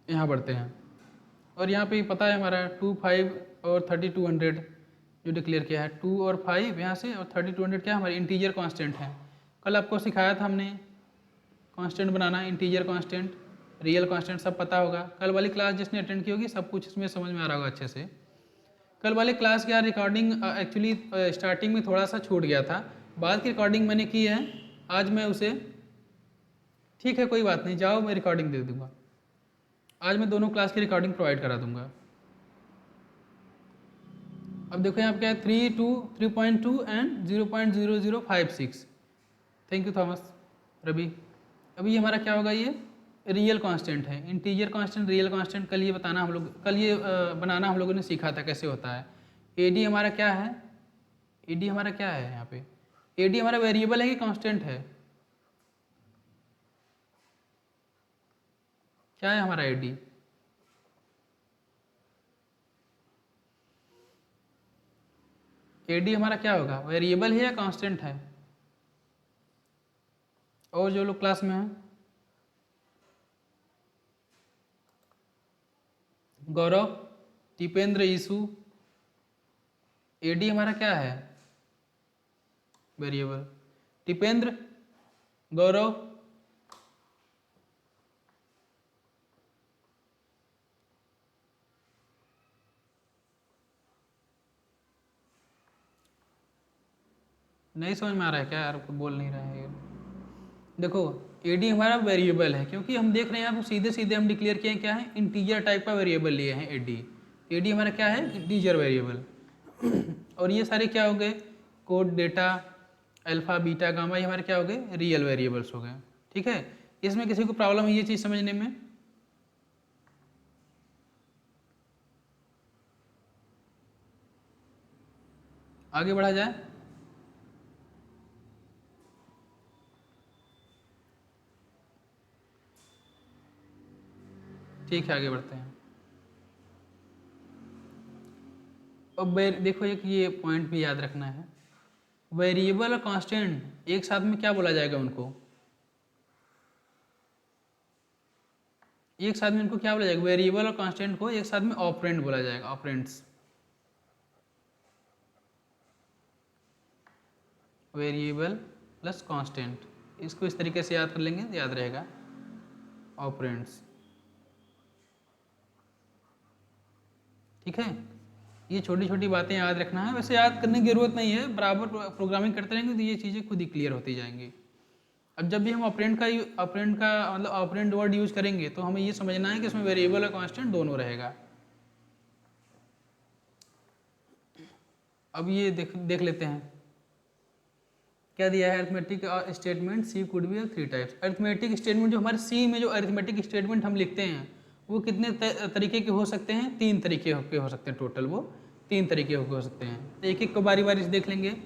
यहाँ बढ़ते हैं, और यहाँ पे पता है हमारा 2 5 और 3200 जो डिक्लेयर किया है, 2 और 5 यहाँ से, और 3200 क्या हमारे इंटीजर कांस्टेंट है। कल आपको सिखाया था हमने कांस्टेंट बनाना, इंटीजर कांस्टेंट, रियल कांस्टेंट, सब पता होगा। कल वाली क्लास जिसने अटेंड की होगी सब कुछ इसमें समझ में आ रहा होगा अच्छे से। कल वाले क्लास की रिकॉर्डिंग एक्चुअली स्टार्टिंग में थोड़ा सा छूट गया था, बाद की रिकॉर्डिंग मैंने की है, आज मैं उसे, ठीक है कोई बात नहीं, जाओ मैं रिकॉर्डिंग दे दूँगा, आज मैं दोनों क्लास की रिकॉर्डिंग प्रोवाइड करा दूँगा। अब देखो यहाँ पे क्या है, 3.2 and 0.0056। Thank you Thomas Ravi. अभी हमारा क्या होगा, ये रियल कांस्टेंट है, इंटीजर कांस्टेंट, रियल कांस्टेंट। कल ये बताना हम लोग, कल ये बनाना हम लोगों ने सीखा था कैसे होता है। एडी हमारा क्या है? एडी हमारा क्या है यहाँ पे? एडी हमारा वेरिएबल है कि कांस्टेंट है? क्या है हमारा एडी? एडी हमारा क्या होगा, वेरिएबल है या कांस्टेंट है? और जो लोग क्लास में हैं, गौरव, दीपेंद्र, ईसु, एडी हमारा क्या है? वेरिएबल। दीपेंद्र, गौरव, नहीं समझ में आ रहा है क्या यार, कोई बोल नहीं रहा है? देखो एडी हमारा वेरिएबल है, क्योंकि हम देख रहे हैं आप, सीधे सीधे हम डिक्लेयर किए हैं क्या है, इंटीजर टाइप का वेरिएबल लिए हैं एडी। एडी हमारा क्या है? Integer variable. और ये सारे क्या हो गए, code, data, alpha, beta, gamma, ये हमारे क्या हो गए, रियल वेरिएबल्स हो गए, ठीक है? इसमें किसी को प्रॉब्लम है ये चीज़ समझने में? आगे बढ़ा जाए। ठीक है, आगे बढ़ते हैं। अब देखो एक ये पॉइंट भी याद रखना है, वेरिएबल और कांस्टेंट एक साथ में क्या बोला जाएगा उनको? एक साथ में इनको क्या बोला जाएगा? वेरिएबल और कांस्टेंट को एक साथ में ऑपरेंड बोला जाएगा, ऑपरेंड्स। वेरिएबल प्लस कांस्टेंट, इसको इस तरीके से याद कर लेंगे तो याद रहेगा ऑपरेंड्स। ठीक है, ये छोटी छोटी बातें याद रखना है, वैसे याद करने की जरूरत नहीं है, बराबर प्रोग्रामिंग करते रहेंगे तो ये चीज़ें खुद ही क्लियर होती जाएंगी। अब जब भी हम ऑपरेंड का मतलब ऑपरेंड वर्ड यूज करेंगे तो हमें ये समझना है कि इसमें वेरिएबल और कांस्टेंट दोनों रहेगा। अब ये देख लेते हैं क्या दिया है। Arithmetic statement C could be of 3 types. Arithmetic statement जो हमारे सी में जो अरिथमेटिक स्टेटमेंट हम लिखते हैं वो कितने तरीके के हो सकते हैं? 3 तरीके के हो सकते हैं टोटल, वो 3 तरीके के हो सकते हैं। तो एक एक को बारी बारी से देख लेंगे।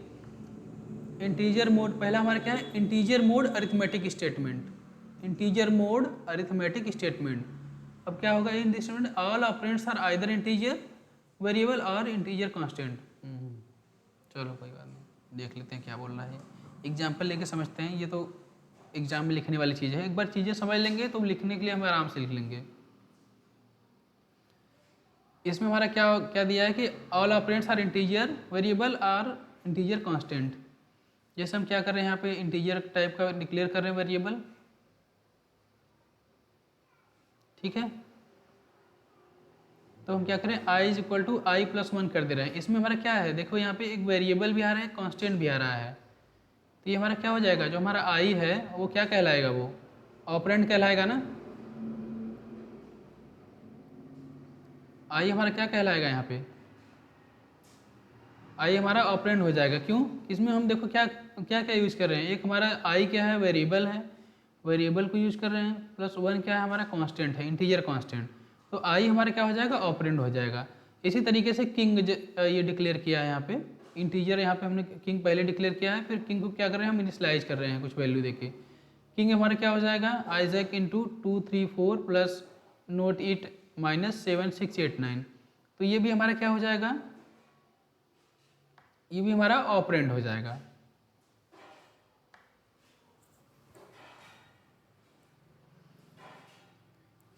इंटीजर मोड, पहला हमारा क्या है? Integer mode arithmetic statement. Integer mode arithmetic statement. अब क्या होगा in this statement? All operands are either integer variable और इंटीजर कांस्टेंट। चलो कोई बात नहीं, देख लेते हैं क्या बोल रहा है। एग्जाम्पल लेके समझते हैं, ये तो एग्जाम में लिखने वाली चीज़ है। एक बार चीज़ें समझ लेंगे तो लिखने के लिए हम आराम से लिख लेंगे। इसमें हमारा क्या क्या दिया है कि all operands are integer variable और इंटीजर कांस्टेंट। जैसे हम क्या कर रहे हैं यहाँ पे इंटीजर टाइप का डिक्लेयर कर रहे हैं वेरिएबल, ठीक है। तो हम क्या करें i is equal to I plus 1 कर दे रहे हैं। इसमें हमारा क्या है, देखो यहाँ पे एक वेरिएबल भी आ रहा है, कांस्टेंट भी आ रहा है। तो ये हमारा क्या हो जाएगा, जो हमारा i है वो क्या कहलाएगा? वो ऑपरेंड कहलाएगा ना। i हमारा क्या कहलाएगा यहाँ पे? i हमारा ऑपरेंड हो जाएगा। क्यों? इसमें हम देखो क्या क्या क्या यूज़ कर रहे हैं। एक हमारा i क्या है? वेरिएबल है, वेरिएबल को यूज़ कर रहे हैं। प्लस 1 क्या है? हमारा कांस्टेंट है, इंटीजर कांस्टेंट। तो i हमारा क्या हो जाएगा? ऑपरेंड हो जाएगा। इसी तरीके से किंग ये डिक्लेयर किया है यहाँ पे, इंटीजर यहाँ पे हमने किंग पहले डिक्लेयर किया है, फिर किंग को क्या कर रहे हैं हम? इनिशियलाइज कर रहे हैं कुछ वैल्यू देके। किंग हमारा क्या हो जाएगा? Isaac into 2 3 4 plus note it minus 7 6 8 9। तो ये भी हमारा क्या हो जाएगा? ये भी हमारा ऑपरेंड हो जाएगा।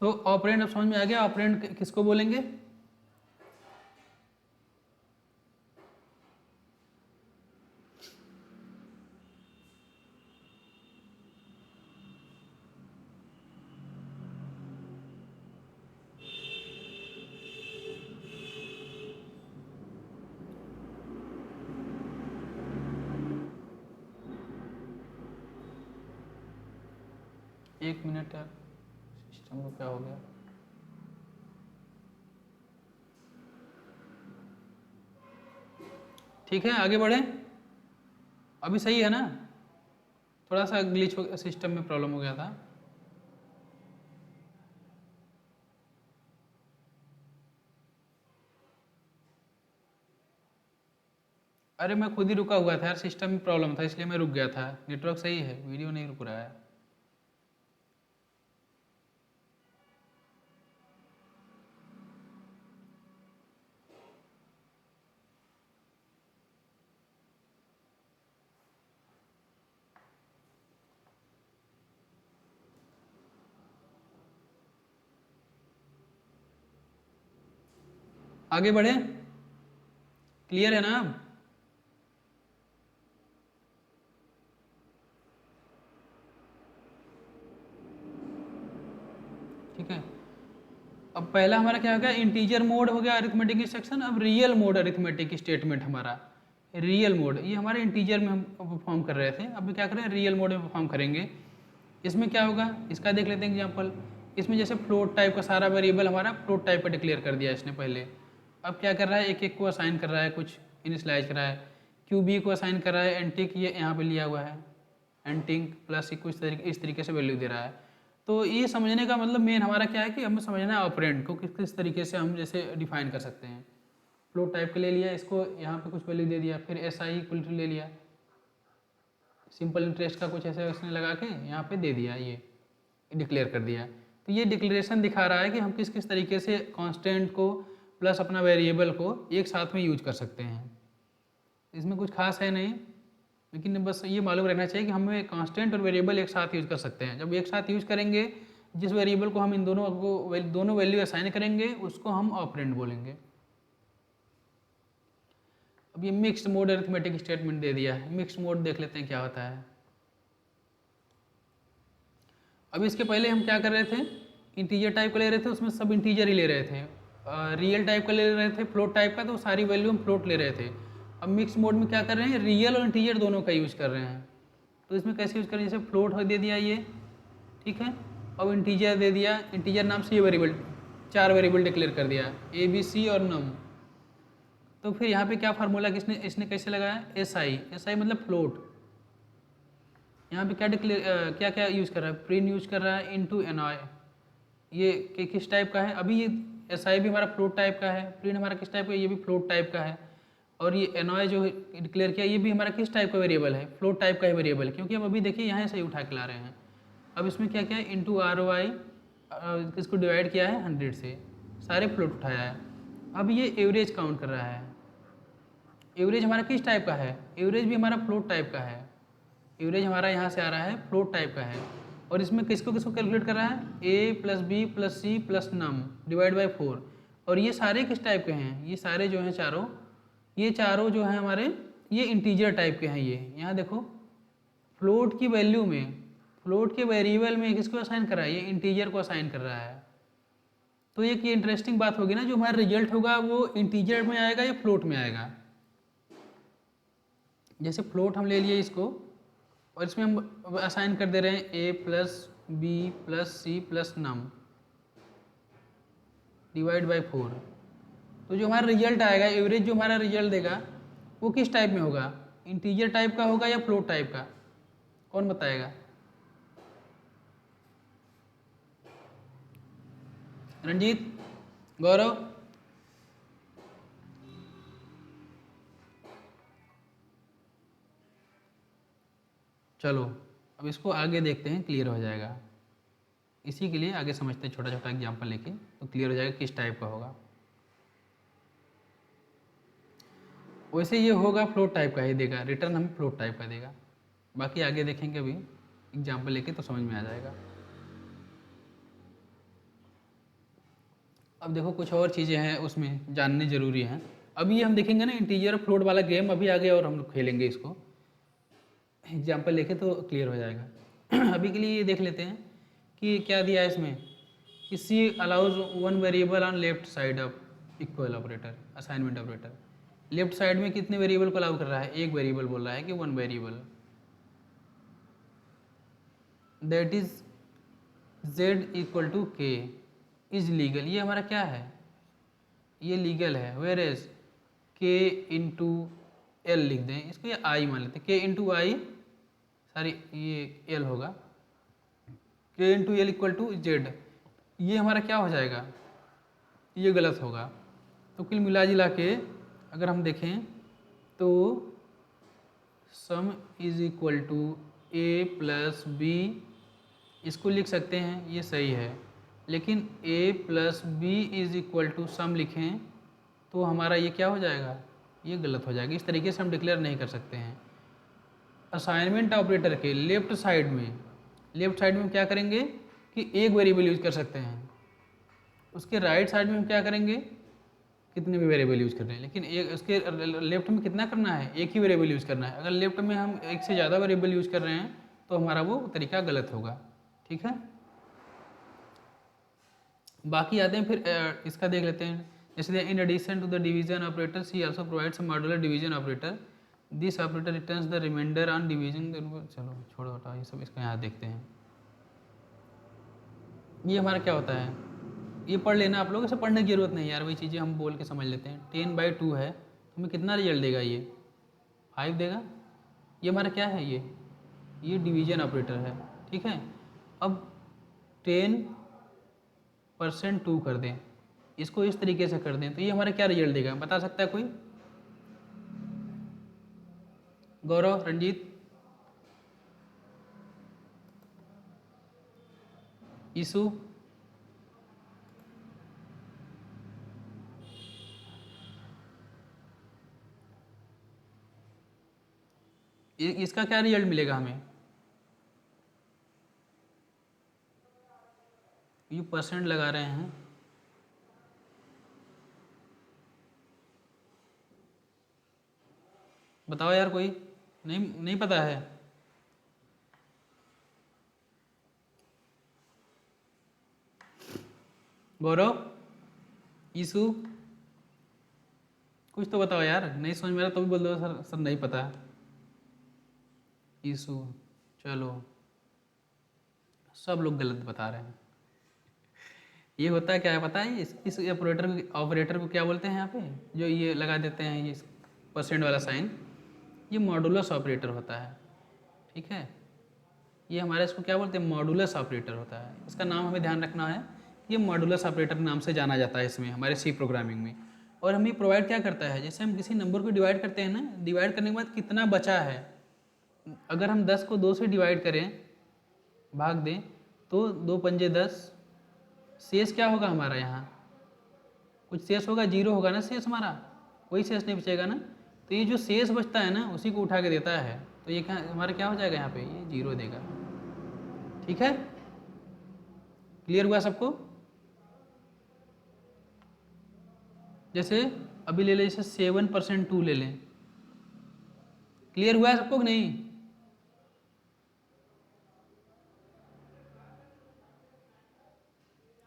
तो ऑपरेंड अब समझ में आ गया, ऑपरेंड किसको बोलेंगे? एक मिनट यार, सिस्टम को क्या हो गया? ठीक है आगे बढ़े। अभी सही है ना? थोड़ा सा ग्लिच हो, सिस्टम में प्रॉब्लम हो गया था। अरे मैं खुद ही रुका हुआ था यार, सिस्टम में प्रॉब्लम था इसलिए मैं रुक गया था। नेटवर्क सही है, वीडियो नहीं रुक रहा है। आगे बढ़े, क्लियर है ना अब? ठीक है। अब पहला हमारा क्या हो गया? इंटीजर मोड हो गया अरिथमेटिक इंस्ट्रक्शन। अब रियल मोड अरिथमेटिक स्टेटमेंट हमारा, रियल मोड ये हमारे इंटीजर में हम परफॉर्म कर रहे थे, अब क्या करें रियल मोड में परफॉर्म करेंगे। इसमें क्या होगा इसका देख लेते हैं एग्जांपल। इसमें जैसे फ्लोट टाइप का सारा वेरिएबल हमारा फ्लोट टाइप का डिक्लेयर कर दिया इसने पहले। अब क्या कर रहा है, एक एक को असाइन कर रहा है, कुछ इनिशलाइज कर रहा है। क्यू बी को असाइन कर रहा है, एंटिक ये यहाँ पे लिया हुआ है, एंटिंक प्लस कुछ इस तरीके से वैल्यू दे रहा है। तो ये समझने का मतलब मेन हमारा क्या है कि हमें समझना है ऑपरेंड को किस तरीके से हम जैसे डिफाइन कर सकते हैं। फ्लोट टाइप का ले लिया, इसको यहाँ पे कुछ वैल्यू दे दिया, फिर एस आई इक्वल टू ले लिया, सिंपल इंटरेस्ट का कुछ ऐसे उसने लगा के यहाँ पे दे दिया, ये डिक्लेयर कर दिया। तो ये डिक्लेरेशन दिखा रहा है कि हम किस किस तरीके से कांस्टेंट को प्लस अपना वेरिएबल को एक साथ में यूज कर सकते हैं। इसमें कुछ खास है नहीं, लेकिन बस ये मालूम रहना चाहिए कि हमें कांस्टेंट और वेरिएबल एक साथ यूज कर सकते हैं। जब एक साथ यूज करेंगे, जिस वेरिएबल को हम इन दोनों को दोनों वैल्यू असाइन करेंगे उसको हम ऑपरेंड बोलेंगे। अब ये मिक्स्ड मोड अरिथमेटिक स्टेटमेंट दे दिया है। मिक्स्ड मोड देख लेते हैं क्या होता है। अब इसके पहले हम क्या कर रहे थे, इंटीजर टाइप का ले रहे थे, उसमें सब इंटीजर ही ले रहे थे। रियल टाइप का ले रहे थे, फ्लोट टाइप का, तो सारी वैल्यू हम फ्लोट ले रहे थे। अब मिक्स मोड में क्या कर रहे हैं, रियल और इंटीजर दोनों का यूज़ कर रहे हैं। तो इसमें कैसे यूज़ करें, जैसे फ्लोट दे दिया ये, ठीक है। अब इंटीजर दे दिया, इंटीजर नाम से ये वेरिएबल, 4 वेरिएबल डिक्लेयर कर दिया, ए बी सी और नम। तो फिर यहाँ पे क्या फार्मूला किसने इसने कैसे लगाया, एस आई मतलब फ्लोट। यहाँ पे क्या डिक्लेयर क्या क्या यूज़ कर रहा है, प्रिंट यूज़ कर रहा है इनटू एनॉय। ये किस टाइप का है, अभी ये एस आई भी हमारा फ्लोट टाइप का है, प्रिंट हमारा किस टाइप का है, ये भी फ्लोट टाइप का है। और ये एनॉय जो डिक्लेयर किया ये भी हमारा किस टाइप का वेरिएबल है, फ्लोट टाइप का ही वेरिएबल, क्योंकि हम अभी देखिए यहाँ से उठा के ला रहे हैं। अब इसमें क्या क्या है, इंटू आर ओ आई, इसको डिवाइड किया है 100 से, सारे फ्लोट उठाया है। अब ये एवरेज काउंट कर रहा है। एवरेज हमारा किस टाइप का है, एवरेज भी हमारा फ्लोट टाइप का है। एवरेज हमारा यहाँ से आ रहा है, फ्लोट टाइप का है। और इसमें किसको किसको कैलकुलेट कर रहा है, A plus B plus C plus num divide by 4। और ये सारे किस टाइप के हैं, ये सारे जो हैं चारों, ये चारों जो हैं हमारे, ये इंटीजर टाइप के हैं। ये यहाँ देखो, फ्लोट की वैल्यू में, फ्लोट के वेरिएबल में किसको असाइन कर रहा है, ये इंटीजर को असाइन कर रहा है। तो ये की इंटरेस्टिंग बात होगी ना, जो हमारा रिजल्ट होगा वो इंटीजर में आएगा या फ्लोट में आएगा। जैसे फ्लोट हम ले लिए इसको, और इसमें हम असाइन कर दे रहे हैं A plus B plus C plus num divide by 4। तो जो हमारा रिजल्ट आएगा, एवरेज जो हमारा रिजल्ट देगा, वो किस टाइप में होगा, इंटीजर टाइप का होगा या फ्लोट टाइप का, कौन बताएगा। रंजीत, गौरव, चलो अब इसको आगे देखते हैं, क्लियर हो जाएगा। इसी के लिए आगे समझते हैं, छोटा छोटा एग्जाम्पल लेके, तो क्लियर हो जाएगा किस टाइप का होगा। वैसे ये होगा फ्लोट टाइप का ही देगा, रिटर्न हमें फ्लोट टाइप का देगा। बाकी आगे देखेंगे अभी एग्जाम्पल लेके, तो समझ में आ जाएगा। अब देखो कुछ और चीज़ें हैं उसमें जाननी ज़रूरी हैं। अभी हम देखेंगे ना इंटीजर और फ्लोट वाला गेम अभी आगे, और हम लोग खेलेंगे इसको एग्जाम्पल लेके, तो क्लियर हो जाएगा। अभी के लिए ये देख लेते हैं कि क्या दिया है इसमें, कि C allows one variable on left side of equal operator, assignment operator. Left side में कितने वेरिएबल को अलाउ कर रहा है, एक वेरिएबल बोल रहा है कि one variable, that is z equal to K is legal. ये हमारा क्या है, ये लीगल है। Whereas K into L लिख दें इसको, या आई मान लेते हैं, के इंटू आई, सॉरी ये एल होगा, K into L equal to Z. ये हमारा क्या हो जाएगा, ये गलत होगा। तो कुल मिला जुला के अगर हम देखें तो sum is equal to A plus B, इसको लिख सकते हैं, ये सही है। लेकिन a plus B is equal to sum लिखें तो हमारा ये क्या हो जाएगा, ये गलत हो जाएगा। इस तरीके से हम डिक्लेयर नहीं कर सकते हैं। असाइनमेंट ऑपरेटर के लेफ्ट साइड में क्या करेंगे कि एक वेरिएबल यूज कर सकते हैं, उसके राइट साइड में हम क्या करेंगे, कितने भी वेरिएबल यूज़ कर रहे हैं, लेकिन एक उसके लेफ्ट में कितना करना है, एक ही वेरिएबल यूज़ करना है। अगर लेफ्ट में हम एक से ज़्यादा वेरिएबल यूज़ कर रहे हैं तो हमारा वो तरीका गलत होगा, ठीक है। बाकी आते हैं फिर इसका देख लेते हैं। जैसे in addition to the division operator C also provides modular division operator, this operator returns the remainder on division. चलो छोड़ो हटाओ ये सब, इसका यहाँ देखते हैं। ये हमारा क्या होता है, ये पढ़ लेना आप लोग, इसे पढ़ने की जरूरत नहीं यार, वही चीज़ें हम बोल के समझ लेते हैं। 10/2 है, हमें कितना रिजल्ट देगा, ये 5 देगा। ये हमारा क्या है, ये डिवीजन ऑपरेटर है, ठीक है। अब 10% 2 कर दें, इसको इस तरीके से कर दें, तो ये हमारा क्या रिजल्ट देगा, बता सकता है कोई, गौरव, रंजीत, ईसु। इसका क्या रिजल्ट मिलेगा हमें, ये परसेंट लगा रहे हैं, बताओ यार, कोई नहीं नहीं पता है? गौरव, ईसु, कुछ तो बताओ यार, नहीं समझ में आ रहा तो भी बोल दो सर, सर नहीं पता। ईसु, चलो सब लोग गलत बता रहे हैं। ये होता है क्या है पता है? इस ऑपरेटर को क्या बोलते हैं यहाँ पे, जो ये लगा देते हैं ये परसेंट वाला साइन, ये मॉडुलस ऑपरेटर होता है। ठीक है, ये हमारे इसको क्या बोलते हैं, मॉडुलस ऑपरेटर होता है। इसका नाम हमें ध्यान रखना है, ये मॉडुलस ऑपरेटर नाम से जाना जाता है इसमें, हमारे सी प्रोग्रामिंग में। और हमें प्रोवाइड क्या करता है, जैसे हम किसी नंबर को डिवाइड करते हैं ना, डिवाइड करने के बाद कितना बचा है, अगर हम 10 को 2 से डिवाइड करें, भाग दें, तो 2 पंजे 10, शेष क्या होगा हमारा यहाँ, कुछ शेष होगा, जीरो होगा ना शेष हमारा, कोई शेष नहीं बचेगा ना। तो ये जो शेष बचता है ना, उसी को उठा के देता है, तो ये क्या हमारा क्या हो जाएगा यहाँ पे, ये जीरो देगा। ठीक है, क्लियर हुआ सबको? जैसे अभी ले लें, जैसे 7% 2 ले लें, क्लियर हुआ है सबको कि नहीं?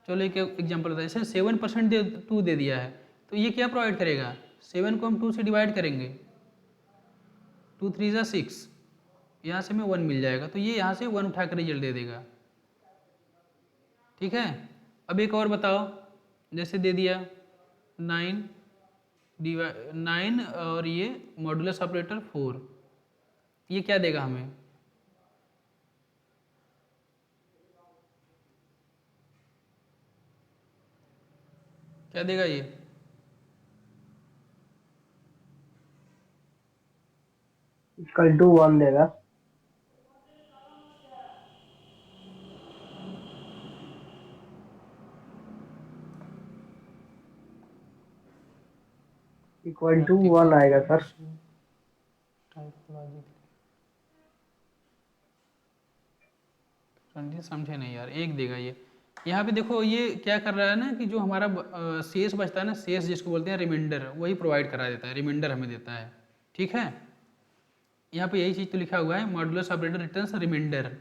चलो एक एग्जांपल बताइए, जैसे 7% 2 दे दिया है, तो ये क्या प्रोवाइड करेगा, 7 को हम 2 से डिवाइड करेंगे, 2 3 जा 6, यहाँ से हमें 1 मिल जाएगा, तो ये यहाँ से 1 उठा कर रिजल्ट दे देगा। ठीक है, अब एक और बताओ, जैसे दे दिया 9 और ये मॉडुलस ऑपरेटर 4, ये क्या देगा हमें, क्या देगा ये, इक्वल टू 1 देगा। इक्वल टू 1 आएगा सर। समझे नहीं यार, एक देगा ये। यहाँ पे देखो ये क्या कर रहा है ना, कि जो हमारा शेष बचता है ना, शेष जिसको बोलते हैं रिमाइंडर, वही प्रोवाइड करा देता है, रिमाइंडर हमें देता है। ठीक है, यहाँ पे यही चीज़ तो लिखा हुआ है, मॉडुलस ऑपरेटर रिटर्न्स रिमाइंडर।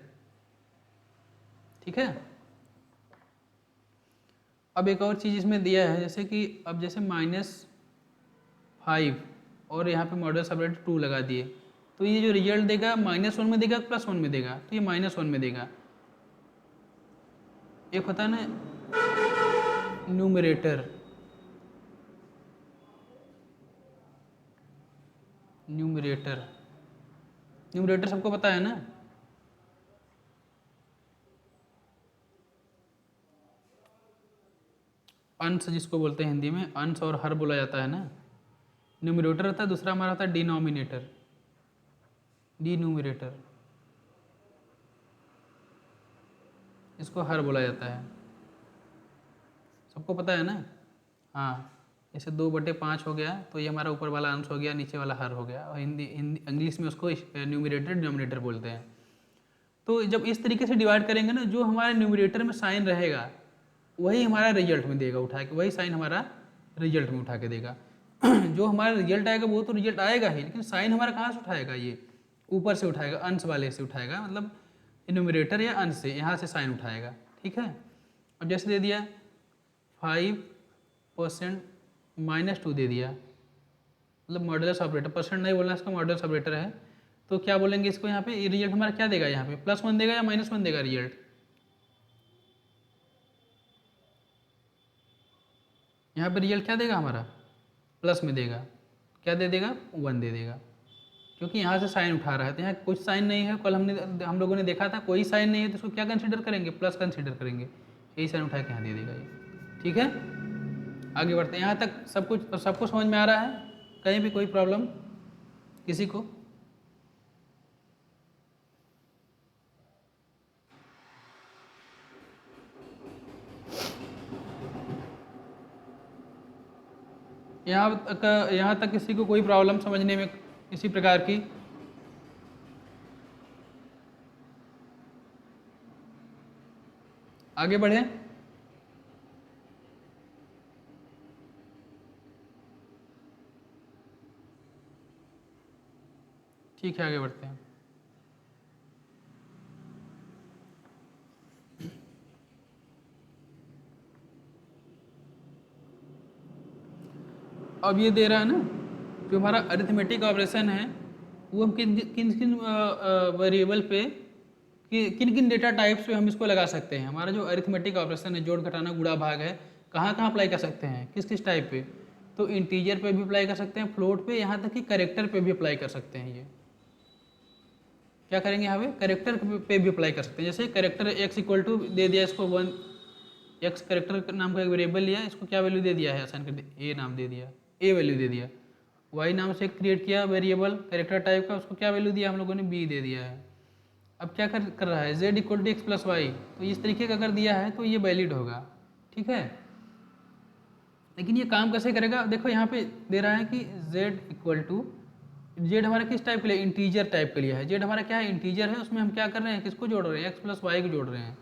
ठीक है, अब एक और चीज़ इसमें दिया है, जैसे कि अब जैसे -5 और यहाँ पे मॉडुलस ऑपरेटर 2 लगा दिए, तो ये जो रिजल्ट देगा -1 में देगा, +1 में देगा, तो ये -1 में देगा। एक होता है ना न्यूमरेटर, न्यूमरेटर न्यूमरेटर सबको पता है ना, अंश जिसको बोलते हैं हिंदी में, अंश और हर बोला जाता है ना। न्यूमरेटर होता है, दूसरा हमारा होता है डिनोमिनेटर, डिनोमिनेटर, इसको हर बोला जाता है, सबको पता है ना। हाँ, जैसे 2/5 हो गया, तो ये हमारा ऊपर वाला अंश हो गया, नीचे वाला हर हो गया, और हिंदी हिंदी इंग्लिश में उसको न्यूमरेटर डिनोमिनेटर बोलते हैं। तो जब इस तरीके से डिवाइड करेंगे ना, जो हमारे न्यूमरेटर में साइन रहेगा वही हमारा रिजल्ट में देगा उठा के, वही साइन हमारा रिजल्ट में उठा के देगा। जो हमारा रिजल्ट आएगा वो तो रिजल्ट आएगा ही, लेकिन साइन हमारा कहाँ से उठाएगा, ये ऊपर से उठाएगा, अंश वाले से उठाएगा, मतलब न्यूमरेटर या अंश से, यहाँ से साइन उठाएगा। ठीक है, अब जैसे दे दिया 5% -2 दे दिया, मतलब मॉडुलस ऑपरेटर, परसेंट नहीं बोलना, इसका मॉडुलस ऑपरेटर है, तो क्या बोलेंगे इसको, यहाँ पे ये रिजल्ट हमारा क्या देगा, यहाँ पे +1 देगा या -1 देगा रिजल्ट, यहाँ पे रिजल्ट क्या देगा हमारा, प्लस में देगा, क्या दे देगा, 1 दे देगा, क्योंकि यहाँ से साइन उठा रहा है, तो यहाँ कुछ साइन नहीं है, कल हम लोगों ने देखा था कोई साइन नहीं है, तो इसको क्या कंसीडर करेंगे, प्लस कंसीडर करेंगे, यही साइन उठा के यहाँ दे देगा ये। ठीक है, आगे बढ़ते हैं, यहाँ तक सबको समझ में आ रहा है, कहीं भी कोई प्रॉब्लम किसी को? यहाँ तक किसी को कोई प्रॉब्लम समझने में किसी प्रकार की? आगे बढ़े, ठीक है, आगे बढ़ते हैं। अब ये दे रहा है ना, जो हमारा अरिथमेटिक ऑपरेशन है वो हम किन किन किन वेरिएबल पे किन किन डेटा टाइप्स पे हम इसको लगा सकते हैं। हमारा जो अरिथमेटिक ऑपरेशन है, जोड़ घटाना गुणा भाग है, कहाँ कहाँ अप्लाई कर सकते हैं, किस किस टाइप पे? तो इंटीजर पे भी अप्लाई कर सकते हैं, फ्लोट पे, यहाँ तक कि करेक्टर पे भी अप्लाई कर सकते हैं। ये क्या करेंगे यहाँ पे? करेक्टर पे भी अप्लाई कर सकते हैं। जैसे करेक्टर एक्स इक्वल टू दे दिया इसको 1, एक्स करेक्टर नाम का एक वेरिएबल लिया, इसको क्या वैल्यू दे दिया है, आसान कर दिया, ए नाम दे दिया, ए वैल्यू दे दिया। वाई नाम से क्रिएट किया वेरिएबल करेक्टर टाइप का, उसको क्या वैल्यू दिया हम लोगों ने, बी दे दिया है। अब क्या कर रहा है, z equal to x plus y, तो इस तरीके का अगर दिया है तो ये वैलिड होगा, ठीक है। लेकिन ये काम कैसे करेगा, देखो यहाँ पे दे रहा है कि जेड इक्वल टू, जेड हमारा किस टाइप के लिए, इंटीजर टाइप के लिए है। जेड हमारा क्या है, इंटीजर है, उसमें हम क्या कर रहे हैं, किसको जोड़ रहे हैं, एक्स प्लस वाई को जोड़ रहे हैं।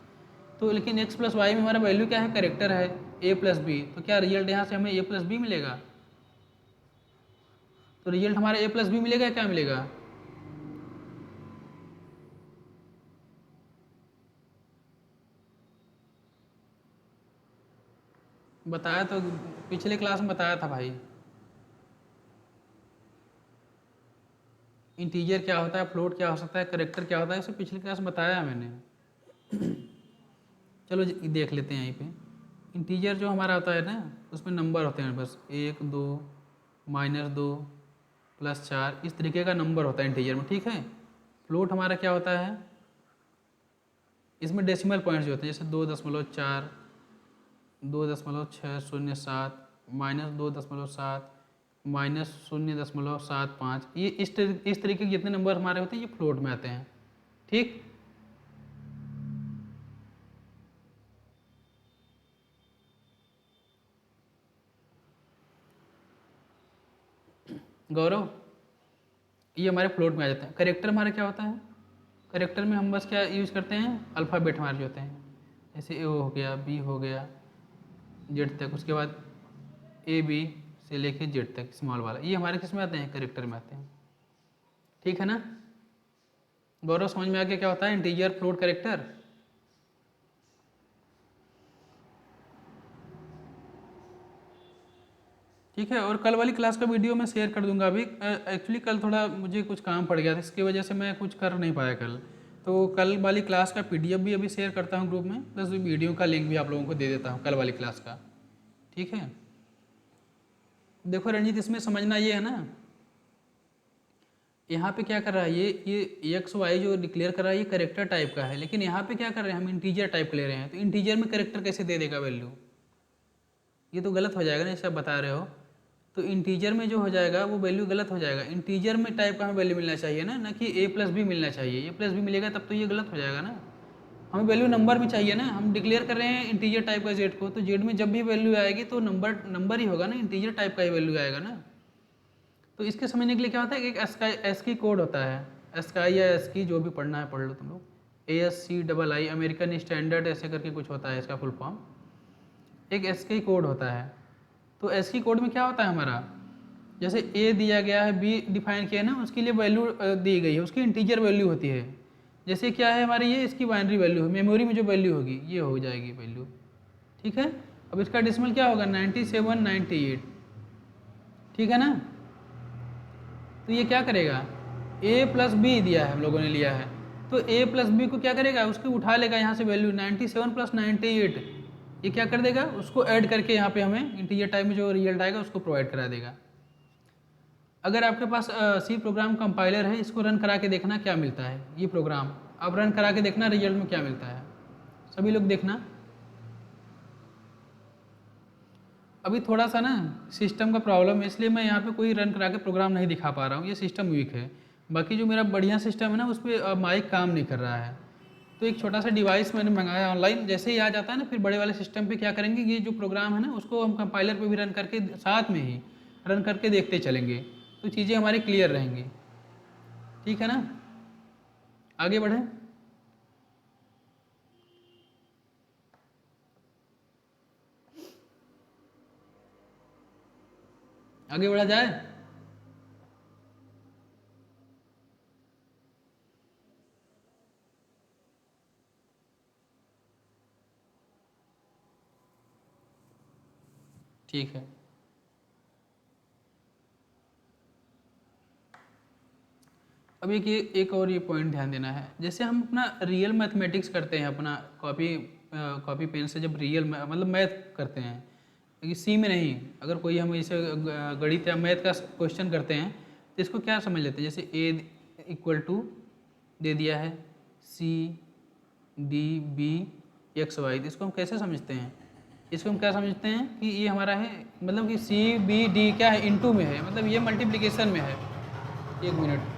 तो लेकिन एक्स प्लस वाई में हमारा वैल्यू क्या है, करेक्टर है, ए प्लस बी, तो क्या रिजल्ट यहाँ से हमें ए प्लस बी मिलेगा? तो रिजल्ट हमारा ए प्लस बी मिलेगा, क्या मिलेगा? बताया तो, पिछले क्लास में बताया था भाई, इंटीजर क्या होता है, फ्लोट क्या हो सकता है, करेक्टर क्या होता है, इसे पिछले क्लास में बताया है मैंने। चलो देख लेते हैं यहीं पे। इंटीजर जो हमारा होता है ना, उसमें नंबर होते हैं बस 1 2 -2 +4, इस तरीके का नंबर होता है इंटीजर में, ठीक है। फ्लोट हमारा क्या होता है, इसमें डेसिमल पॉइंट्स जो होते हैं, जैसे 2.4, 2.607, -2.7, -0.75, ये इस तरीके के जितने नंबर हमारे होते हैं ये फ्लोट में आते हैं, ठीक। गौरव, ये हमारे फ्लोट में आ जाते हैं। करेक्टर हमारा क्या होता है, करेक्टर में हम बस क्या यूज़ करते हैं, अल्फ़ाबेट हमारे जो होते हैं, जैसे ए हो गया, बी हो गया, जेड तक, उसके बाद ए बी से लेके जेड तक स्मॉल वाला, ये हमारे किस में आते हैं, करेक्टर में आते हैं, ठीक है ना। गौरव समझ में आ गया क्या होता है इंटीजर, फ्लोट, करेक्टर? ठीक है। और कल वाली क्लास का वीडियो मैं शेयर कर दूंगा अभी। एक्चुअली कल थोड़ा मुझे कुछ काम पड़ गया था, इसकी वजह से मैं कुछ कर नहीं पाया कल। तो कल वाली क्लास का पीडीएफ भी अभी शेयर करता हूँ ग्रुप में, प्लस वीडियो का लिंक भी आप लोगों को दे देता हूँ कल वाली क्लास का, ठीक है। देखो रंजीत, इसमें समझना ये है ना, यहाँ पे क्या कर रहा है, ये एक्स वाई जो डिक्लेयर कर रहा है ये करेक्टर टाइप का है, लेकिन यहाँ पे क्या कर रहे हैं हम, इंटीजर टाइप का ले रहे हैं। तो इंटीजर में करेक्टर कैसे दे देगा वैल्यू, ये तो गलत हो जाएगा ना, जैसे आप बता रहे हो। तो इंटीजर में जो हो जाएगा वो वैल्यू गलत हो जाएगा। इंटीजर में टाइप का हमें वैल्यू मिलना चाहिए ना कि ए प्लस बी मिलना चाहिए। ए प्लस बी मिलेगा तब तो ये गलत हो जाएगा ना, हमें वैल्यू नंबर में चाहिए ना। हम डिक्लेयर कर रहे हैं इंटीजर टाइप का जेड को, तो जेड में जब भी वैल्यू आएगी तो नंबर ही होगा ना, इंटीजर टाइप का ही वैल्यू आएगा ना। तो इसके समझने के लिए क्या होता है, एक एस की कोड होता है, एसकाई या एस की, जो भी पढ़ना है पढ़ लो तुम लोग, ASCII, अमेरिकन स्टैंडर्ड ऐसे करके कुछ होता है इसका फुल फॉर्म, एक एस की कोड होता है। तो एस की कोड में क्या होता है हमारा, जैसे ए दिया गया है, बी डिफाइन किया है ना, उसके लिए वैल्यू दी गई है, उसकी इंटीजर वैल्यू होती है। जैसे क्या है हमारी, ये इसकी बाइनरी वैल्यू है, मेमोरी में जो वैल्यू होगी ये हो जाएगी वैल्यू, ठीक है। अब इसका डेसिमल क्या होगा, 97, 98, ठीक है ना। तो ये क्या करेगा, ए प्लस बी दिया है हम लोगों ने लिया है, तो ए प्लस बी को क्या करेगा, उसको उठा लेगा यहाँ से वैल्यू 97 + 98, ये क्या कर देगा, उसको ऐड करके यहाँ पे हमें इंटीजर टाइप में जो रिजल्ट आएगा उसको प्रोवाइड करा देगा। अगर आपके पास सी प्रोग्राम कंपाइलर है, इसको रन करा के देखना क्या मिलता है, ये प्रोग्राम अब रन करा के देखना रिजल्ट में क्या मिलता है, सभी लोग देखना। अभी थोड़ा सा ना सिस्टम का प्रॉब्लम है, इसलिए मैं यहाँ पे कोई रन करा के प्रोग्राम नहीं दिखा पा रहा हूँ, ये सिस्टम वीक है। बाकी जो मेरा बढ़िया सिस्टम है ना, उस पर माइक काम नहीं कर रहा है। तो एक छोटा सा डिवाइस मैंने मंगाया ऑनलाइन, जैसे ही आ जाता है ना, फिर बड़े वाले सिस्टम पे क्या करेंगे, ये जो प्रोग्राम है ना उसको हम कंपाइलर पे भी रन करके साथ में ही रन करके देखते चलेंगे, तो चीज़ें हमारी क्लियर रहेंगी, ठीक है ना। आगे बढ़ें, आगे बढ़ा जाए। ठीक है। अब एक और ये पॉइंट ध्यान देना है, जैसे हम अपना रियल मैथमेटिक्स करते हैं, अपना कॉपी पेन से जब रियल मतलब मैथ करते हैं, सी में नहीं, अगर कोई हम इसे गणित या मैथ का क्वेश्चन करते हैं तो इसको क्या समझ लेते हैं, जैसे ए इक्वल टू दे दिया है c d b x y, इसको हम कैसे समझते हैं, इसको हम क्या समझते हैं कि ये हमारा है, मतलब कि सी बी डी क्या है, इनटू में है, मतलब ये मल्टीप्लिकेशन में है। एक मिनट,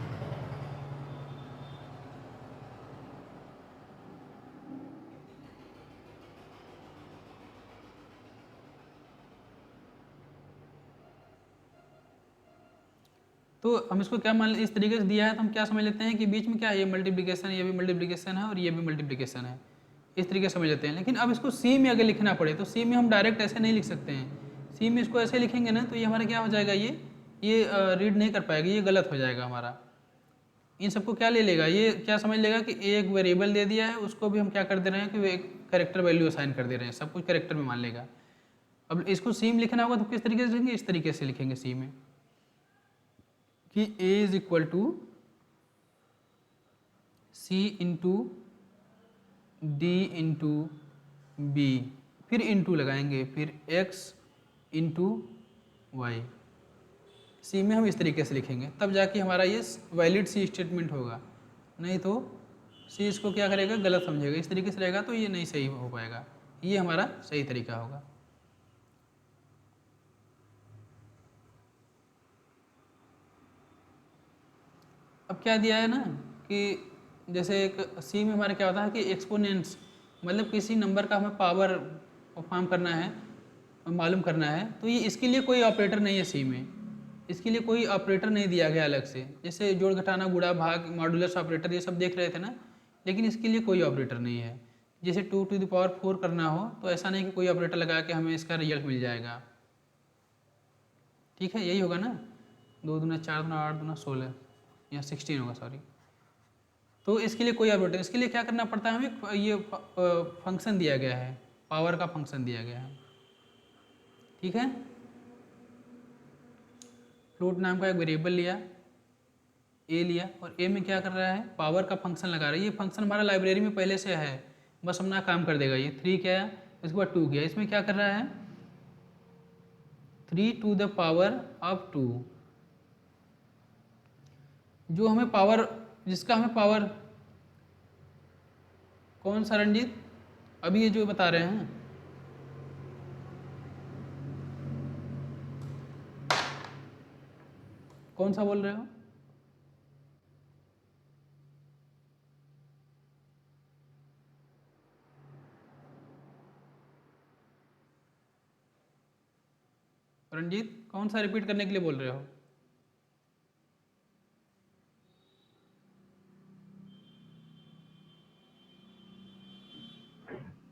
तो हम इसको क्या मान, इस तरीके से दिया है तो हम क्या समझ लेते हैं कि बीच में क्या है, ये मल्टीप्लिकेशन, ये भी मल्टीप्लिकेशन है और ये भी मल्टीप्लिकेशन है, इस तरीके से समझ लेते हैं। लेकिन अब इसको सी में अगर लिखना पड़े तो सी में हम डायरेक्ट ऐसे नहीं लिख सकते हैं, सी में इसको ऐसे लिखेंगे ना तो ये हमारा क्या हो जाएगा, ये रीड नहीं कर पाएगा, ये गलत हो जाएगा हमारा। इन सबको क्या ले लेगा, ये क्या समझ लेगा कि एक वेरिएबल दे दिया है, उसको भी हम क्या कर दे रहे हैं कि वो एक कैरेक्टर वैल्यू असाइन कर दे रहे हैं, सब कुछ कैरेक्टर में मान लेगा। अब इसको सी में लिखना होगा तो किस तरीके से लिखेंगे, इस तरीके से लिखेंगे सी में कि a is equal to C into D into b, फिर इंटू लगाएंगे, फिर x इंटू वाई। सी में हम इस तरीके से लिखेंगे, तब जाके हमारा ये वैलिड सी स्टेटमेंट होगा, नहीं तो सी इसको क्या करेगा, गलत समझेगा। इस तरीके से रहेगा तो ये नहीं सही हो पाएगा, ये हमारा सही तरीका होगा। अब क्या दिया है ना कि जैसे एक सी में हमारा क्या होता है कि एक्सपोनेंट्स, मतलब किसी नंबर का हमें पावर परफॉर्म करना है, मालूम करना है, तो ये इसके लिए कोई ऑपरेटर नहीं है सी में, इसके लिए कोई ऑपरेटर नहीं दिया गया अलग से। जैसे जोड़ घटाना गुणा भाग मॉडुलस ऑपरेटर ये सब देख रहे थे ना, लेकिन इसके लिए कोई ऑपरेटर नहीं है। जैसे 2⁴ करना हो तो ऐसा नहीं कि कोई ऑपरेटर लगा के हमें इसका रिजल्ट मिल जाएगा। ठीक है, यही होगा ना, 2 दूना 4 दूना 8 दूना 16 या 16 होगा, सॉरी। तो इसके लिए कोई ऑपरेटर, इसके लिए क्या करना पड़ता है, हमें ये फंक्शन दिया गया है, पावर का फंक्शन दिया गया है। ठीक है, फ्लोट नाम का एक वेरिएबल लिया, ए लिया, और ए में क्या कर रहा है, पावर का फंक्शन लगा रहा है। ये फंक्शन हमारा लाइब्रेरी में पहले से है, बस अपना काम कर देगा। ये 3 क्या है, इसके बाद 2 किया, इसमें क्या कर रहा है 3⁴ जो हमें पावर, जिसका हमें पावर कौन सा रंजीत, अभी ये जो बता रहे हैं, कौन सा बोल रहे हो, रंजीत कौन सा रिपीट करने के लिए बोल रहे हो।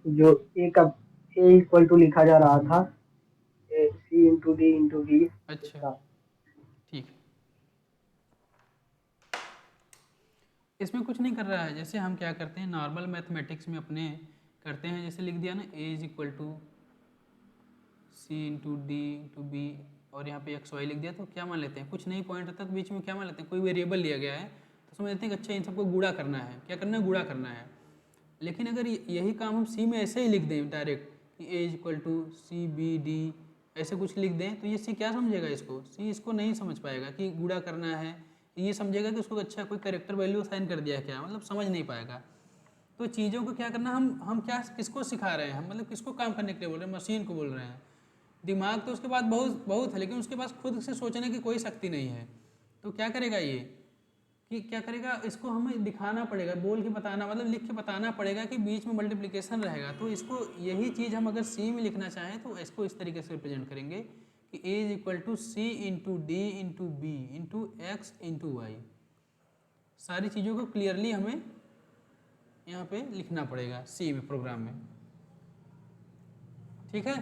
जो ए का ए इक्वल टू लिखा जा रहा था, सी इंटू डी इंटू बी, अच्छा, उसका। ठीक है, इसमें कुछ नहीं कर रहा है। जैसे हम क्या करते हैं नॉर्मल मैथमेटिक्स में अपने करते हैं, जैसे लिख दिया ना A is equal to C into D into B, और यहाँ पे एक्स वाई लिख दिया, तो क्या मान लेते हैं, कुछ नहीं पॉइंट रहता तो बीच में क्या मान लेते हैं, कोई वेरिएबल लिया गया है तो समझ लेते हैं कि अच्छा इन सबको गुणा करना है, क्या करना है, गुणा करना है। लेकिन अगर यही काम हम सी में ऐसे ही लिख दें डायरेक्ट कि A is equal to C B D, ऐसे कुछ लिख दें, तो ये सी क्या समझेगा, इसको सी इसको नहीं समझ पाएगा कि गुणा करना है, ये समझेगा कि उसको अच्छा कोई कैरेक्टर वैल्यू असाइन कर दिया क्या, मतलब समझ नहीं पाएगा। तो चीज़ों को क्या करना, हम क्या किसको सिखा रहे हैं, हम मतलब किसको काम करने के लिए बोल रहे हैं, मशीन को बोल रहे हैं। दिमाग तो उसके पास बहुत बहुत है, लेकिन उसके पास खुद से सोचने की कोई शक्ति नहीं है। तो क्या करेगा ये कि क्या करेगा, इसको हमें दिखाना पड़ेगा, बोल के बताना, मतलब लिख के बताना पड़ेगा कि बीच में मल्टीप्लिकेशन रहेगा। तो इसको यही चीज़ हम अगर सी में लिखना चाहें तो इसको इस तरीके से रिप्रेजेंट करेंगे कि A is equal to C into D into B into X into Y. सारी चीज़ों को क्लियरली हमें यहाँ पे लिखना पड़ेगा सी में, प्रोग्राम में। ठीक है,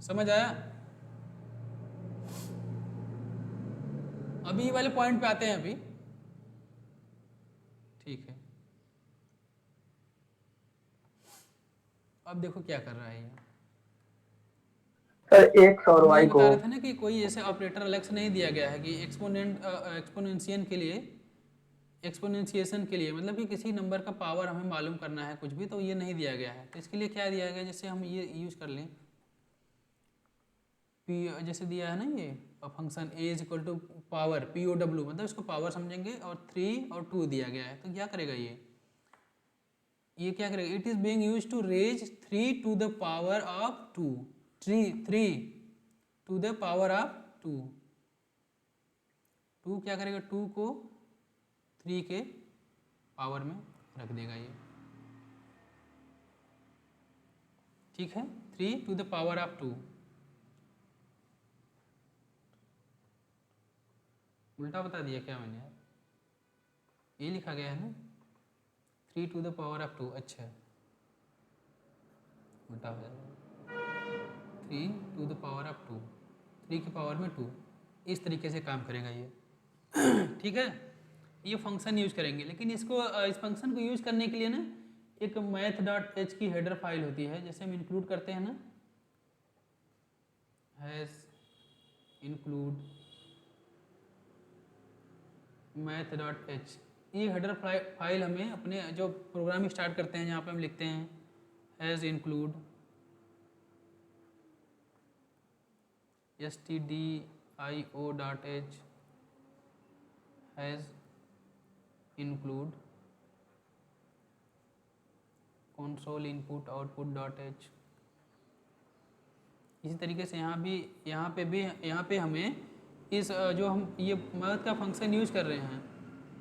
समझ आया। अभी वाले पॉइंट पे आते हैं अभी। ठीक है, अब देखो क्या कर रहा है ये, सर एक्स और हम ये वाई को। बता रहे थे ना कि कोई ऐसे ऑपरेटर अलग से नहीं दिया गया है कि एक्सपोनेंशियन के लिए, एक्सपोनेंशिएशन के लिए, मतलब कि किसी नंबर का पावर हमें मालूम करना है कुछ भी, तो ये नहीं दिया गया है। तो इसके लिए क्या दिया गया, जैसे हम ये यूज कर लें, पी जैसे दिया है ना ये function a is equal to power p o डब्ल्यू, मतलब इसको पावर समझेंगे, और 3 और 2 दिया गया है, तो क्या करेगा ये क्या करेगा, it is being use to raise 3 to the power of 2, 3 to the power of 2, 2 क्या करेगा, 2 को 3 के पावर में रख देगा ये, ठीक है, 3 टू द पावर ऑफ 2, उल्टा बता दिया क्या मैंने यार, ये लिखा गया है ना 3 टू द पावर ऑफ 2, अच्छा उल्टा हो जाएगा, 3 टू द पावर ऑफ 2, 3 की पावर में 2, इस तरीके से काम करेगा ये ठीक है। ये फंक्शन यूज करेंगे, लेकिन इसको इस फंक्शन को यूज करने के लिए ना एक math.h की हेडर फाइल होती है, जैसे हम इंक्लूड करते हैं ना, हैज इंक्लूड math.h, ये हेडर फाइल हमें अपने जो प्रोग्राम स्टार्ट करते हैं यहाँ पे हम लिखते हैं has include stdio.h has include console input output.h। इसी तरीके से यहाँ पे हमें इस जो हम ये मैथ का फंक्शन यूज कर रहे हैं,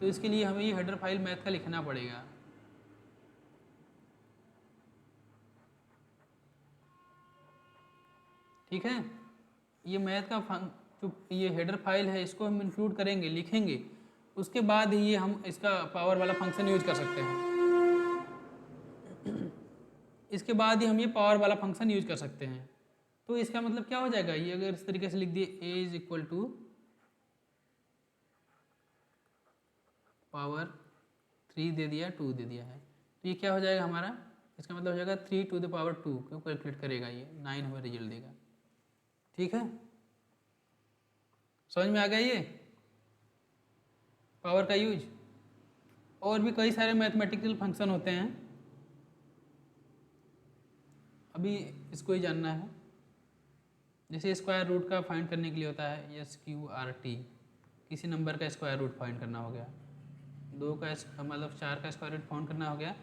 तो इसके लिए हमें ये हेडर फाइल मैथ का लिखना पड़ेगा, ठीक है। ये मैथ का जो ये हेडर फाइल है इसको हम इंक्लूड करेंगे, लिखेंगे, उसके बाद ही ये हम इसका पावर वाला फंक्शन यूज कर सकते हैं, इसके बाद ही हम ये पावर वाला फंक्शन यूज कर सकते हैं। तो इसका मतलब क्या हो जाएगा, ये अगर इस तरीके से लिख दिए a is equal to power 3 दे दिया, 2 दे दिया है, तो ये क्या हो जाएगा हमारा, इसका मतलब हो जाएगा 3 टू द पावर 2, क्यों कैलकुलेट करेगा ये 9 हमें रिजल्ट देगा, ठीक है। समझ में आ गया ये पावर का यूज। और भी कई सारे मैथमेटिकल फंक्शन होते हैं, अभी इसको ही जानना है, जैसे स्क्वायर रूट का फाइंड करने के लिए होता है SQRT, किसी नंबर का स्क्वायर रूट फाइंड करना हो गया, 2 का मतलब 4 का स्क्वायर रूट फाइंड करना हो गया,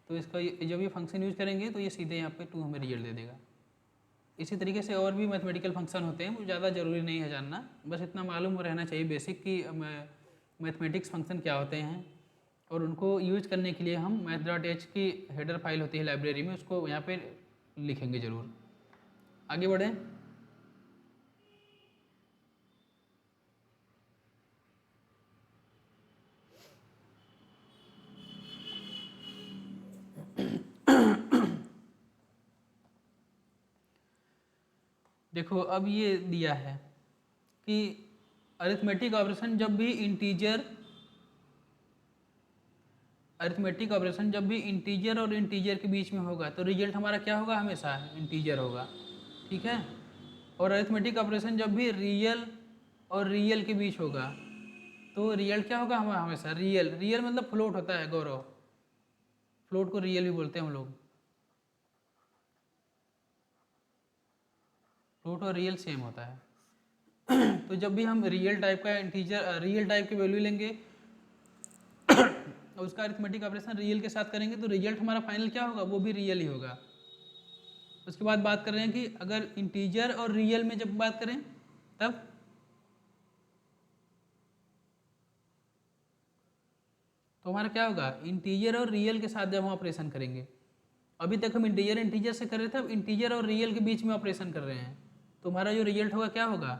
तो इसका जब ये फंक्शन यूज करेंगे तो ये सीधे यहाँ पे 2 हमें रिजल्ट दे देगा। इसी तरीके से और भी मैथमेटिकल फंक्शन होते हैं, वो ज़्यादा ज़रूरी नहीं है जानना, बस इतना मालूम रहना चाहिए बेसिक कि मैथमेटिक्स फंक्शन क्या होते हैं, और उनको यूज करने के लिए हम math.h की हेडर फाइल होती है लाइब्रेरी में, उसको यहाँ पे लिखेंगे ज़रूर। आगे बढ़ें। देखो अब ये दिया है कि अरिथमेटिक ऑपरेशन जब भी इंटीजर और इंटीजर के बीच में होगा तो रिजल्ट हमारा क्या होगा, हमेशा इंटीजर होगा, ठीक है। और अरिथमेटिक ऑपरेशन जब भी रियल और रियल के बीच होगा तो रिजल्ट क्या होगा हमारा, हमेशा रियल। रियल मतलब फ्लोट होता है गौरव, फ्लोट को रियल भी बोलते हैं हम लोग, फ्लोट और रियल सेम होता है तो जब भी हम रियल टाइप के वैल्यू लेंगे और उसका अरिथमेटिक ऑपरेशन रियल के साथ करेंगे तो रिजल्ट हमारा फाइनल क्या होगा, वो भी रियल ही होगा। उसके बाद बात कर रहे हैं कि अगर इंटीजर और रियल में जब बात करें तब तो हमारा क्या होगा, इंटीजर और रियल के साथ जब हम ऑपरेशन करेंगे, अभी तक हम इंटीजर से कर रहे थे, अब इंटीजर और रियल के बीच में ऑपरेशन कर रहे हैं, तो हमारा जो रिजल्ट होगा क्या होगा,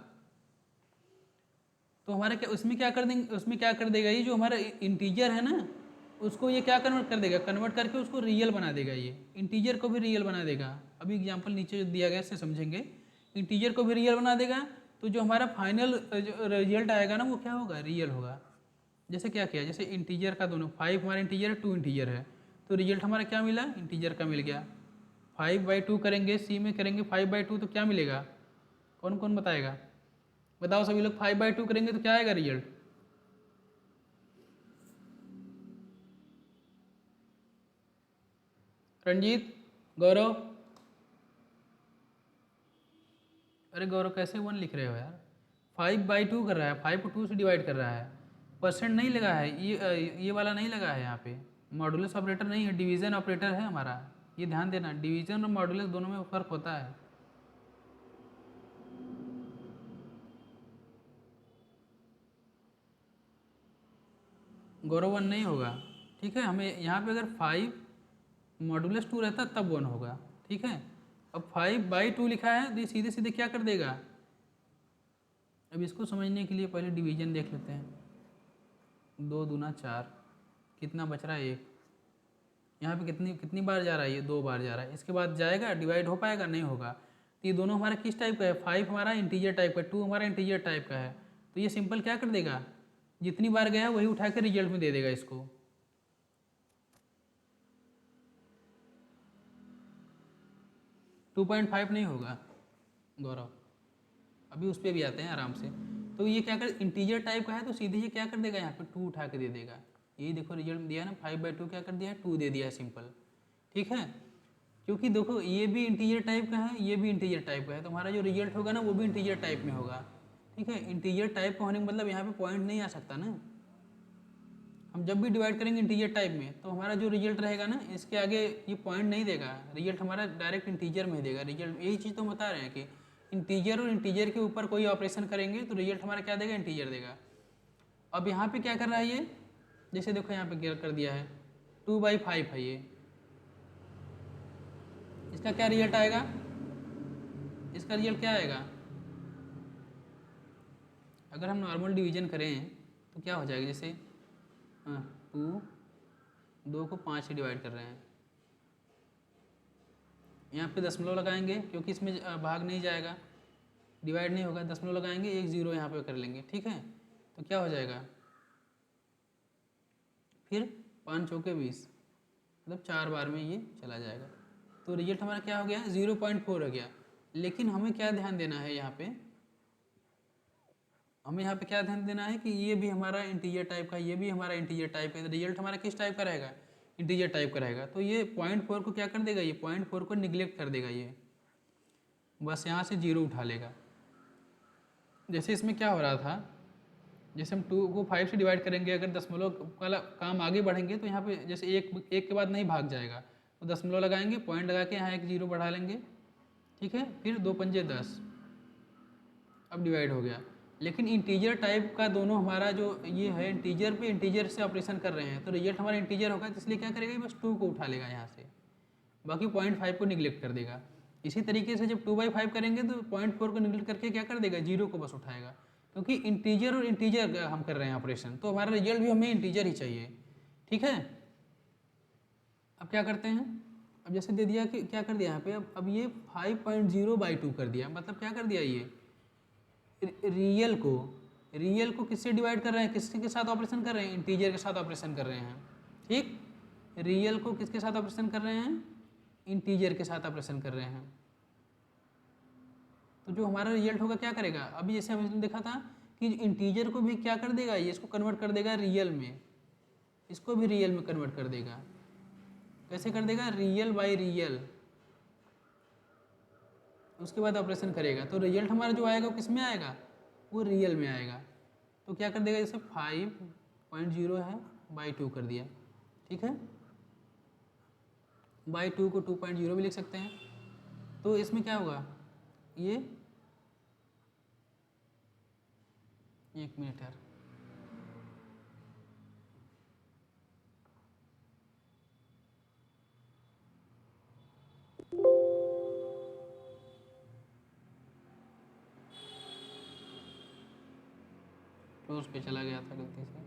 तो हमारा क्या उसमें क्या कर देंगे, उसमें क्या कर देगा, ये जो हमारा इंटीजर है ना उसको ये क्या कन्वर्ट कर देगा, कन्वर्ट करके उसको रियल बना देगा, ये इंटीजर को भी रियल बना देगा। अभी एग्जांपल नीचे जो दिया गया इससे समझेंगे, इंटीजर को भी रियल बना देगा, तो जो हमारा फाइनल जो रिजल्ट आएगा ना वो क्या होगा, रियल होगा। जैसे क्या किया, जैसे इंटीजर का दोनों 5 हमारा इंटीजर है, 2 इंटीजर है, तो रिजल्ट हमारा क्या मिला, इंटीजर का मिल गया। 5/2 करेंगे, सी में करेंगे 5/2 तो क्या मिलेगा, कौन कौन बताएगा? बताओ सभी लोग, 5/2 करेंगे तो क्या आएगा रिजल्ट? रंजीत, गौरव, अरे गौरव कैसे 1 लिख रहे हो यार? 5/2 कर रहा है, 5 को 2 से डिवाइड कर रहा है, परसेंट नहीं लगा है, ये वाला नहीं लगा है यहाँ पे, मॉडुलस ऑपरेटर नहीं है, डिवीजन ऑपरेटर है हमारा। ये ध्यान देना, डिवीजन और मॉडुलस दोनों में फर्क होता है। गौरव 1 नहीं होगा, ठीक है। हमें यहाँ पे अगर 5 मॉडुलस 2 रहता तब 1 होगा, ठीक है। अब 5/2 लिखा है तो ये सीधे सीधे क्या कर देगा? अब इसको समझने के लिए पहले डिवीजन देख लेते हैं। 2 दूना 4, कितना बच रहा है? 1। यहाँ पे कितनी कितनी बार जा रहा है? ये 2 बार जा रहा है। इसके बाद जाएगा, डिवाइड हो पाएगा? नहीं होगा। तो ये दोनों हमारा किस टाइप का है? 5 हमारा इंटीजर टाइप का, 2 हमारा इंटीजर टाइप का है। तो ये सिंपल क्या कर देगा? जितनी बार गया वही उठा के रिजल्ट में दे देगा इसको। 2.5 नहीं होगा गौरव, अभी उस पर भी आते हैं आराम से। तो ये क्या कर, इंटीजर टाइप का है तो सीधे ये क्या कर देगा? यहाँ पे 2 उठा के दे देगा। यही देखो रिजल्ट में दिया ना, 5/2 क्या कर दिया है? 2 दे दिया है, सिंपल, ठीक है। क्योंकि देखो ये भी इंटीजर टाइप का है, ये भी इंटीजर टाइप का है, तो हमारा जो रिजल्ट होगा ना वो भी इंटीजर टाइप में होगा, ठीक है। इंटीजर टाइप का होने का मतलब यहाँ पे पॉइंट नहीं आ सकता ना। हम जब भी डिवाइड करेंगे इंटीजर टाइप में तो हमारा जो रिजल्ट रहेगा ना, इसके आगे ये पॉइंट नहीं देगा, रिजल्ट हमारा डायरेक्ट इंटीजर में ही देगा रिजल्ट। यही चीज़ तो हम बता रहे हैं कि इंटीजर और इंटीजर के ऊपर कोई ऑपरेशन करेंगे तो रिजल्ट हमारा क्या देगा? इंटीजर देगा। अब यहाँ पे क्या कर रहा है ये? जैसे देखो यहाँ पे क्या कर दिया है, 2/5 है ये, इसका क्या रिजल्ट आएगा? इसका रिजल्ट क्या आएगा? अगर हम नॉर्मल डिवीजन करें तो क्या हो जाएगा? जैसे 2, 2 को 5 से डिवाइड कर रहे हैं, यहाँ पे दशमलव लगाएंगे क्योंकि इसमें भाग नहीं जाएगा, डिवाइड नहीं होगा, दशमलव लगाएंगे, 1 0 यहाँ पे कर लेंगे, ठीक है। तो क्या हो जाएगा फिर? 5 चौके 20, मतलब 4 बार में ये चला जाएगा। तो रिजल्ट हमारा क्या हो गया? 0.4 हो गया। लेकिन हमें क्या ध्यान देना है यहाँ पे? हमें यहाँ पे क्या ध्यान देना है कि ये भी हमारा इंटीजर टाइप का, ये भी हमारा इंटीजर टाइप का, रिजल्ट हमारा किस टाइप का रहेगा? इंटीजर टाइप का रहेगा। तो ये 0.4 को क्या कर देगा? ये 0.4 को निगलेक्ट कर देगा, ये बस यहाँ से 0 उठा लेगा। जैसे इसमें क्या हो रहा था, जैसे हम 2 को 5 से डिवाइड करेंगे, अगर दशमलव वाला काम आगे बढ़ेंगे तो यहाँ पे जैसे एक के बाद नहीं भाग जाएगा, तो दशमलव लगाएंगे, पॉइंट लगा के यहाँ एक 0 बढ़ा लेंगे, ठीक है। फिर 2 पंजे 10, अब डिवाइड हो गया। लेकिन इंटीजर टाइप का दोनों हमारा जो ये है, इंटीजर पे इंटीजर से ऑपरेशन कर रहे हैं, तो रिजल्ट हमारा इंटीजर होगा, तो इसलिए क्या करेगा? बस 2 को उठा लेगा यहाँ से, बाकी 0.5 को निगलेक्ट कर देगा। इसी तरीके से जब 2/5 करेंगे तो 0.4 को निगलेक्ट करके क्या कर देगा? 0 को बस उठाएगा, क्योंकि इंटीजर और इंटीजर हम कर रहे हैं ऑपरेशन, तो हमारा रिजल्ट भी हमें इंटीजर ही चाहिए, ठीक है। अब क्या करते हैं? अब जैसे दे दिया कि क्या कर दिया यहाँ पे, अब ये 5.0/2 कर दिया, मतलब क्या कर दिया? ये रियल को किससे डिवाइड कर रहे हैं? किसके के साथ ऑपरेशन कर रहे हैं? इंटीजर के साथ ऑपरेशन कर रहे हैं, ठीक। रियल को किसके साथ ऑपरेशन कर रहे हैं? इंटीजर के साथ ऑपरेशन कर रहे हैं। तो जो हमारा रिजल्ट होगा क्या करेगा? अभी जैसे हमने देखा था कि इंटीजर को भी क्या कर देगा? ये इसको कन्वर्ट कर देगा रियल में, इसको भी रियल में कन्वर्ट कर देगा। कैसे कर देगा? रियल बाई रियल, उसके बाद ऑपरेशन करेगा, तो रिजल्ट हमारा जो आएगा वो किस में आएगा? वो रियल में आएगा। तो क्या कर देगा? जैसे 5.0 है, बाई 2 कर दिया, ठीक है। बाई 2 को 2.0 भी लिख सकते हैं। तो इसमें क्या होगा? ये 1 मिनट यार, क्लोज पे चला गया था गलती से।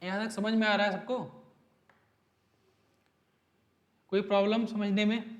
यहाँ तक समझ में आ रहा है सबको? कोई प्रॉब्लम समझने में?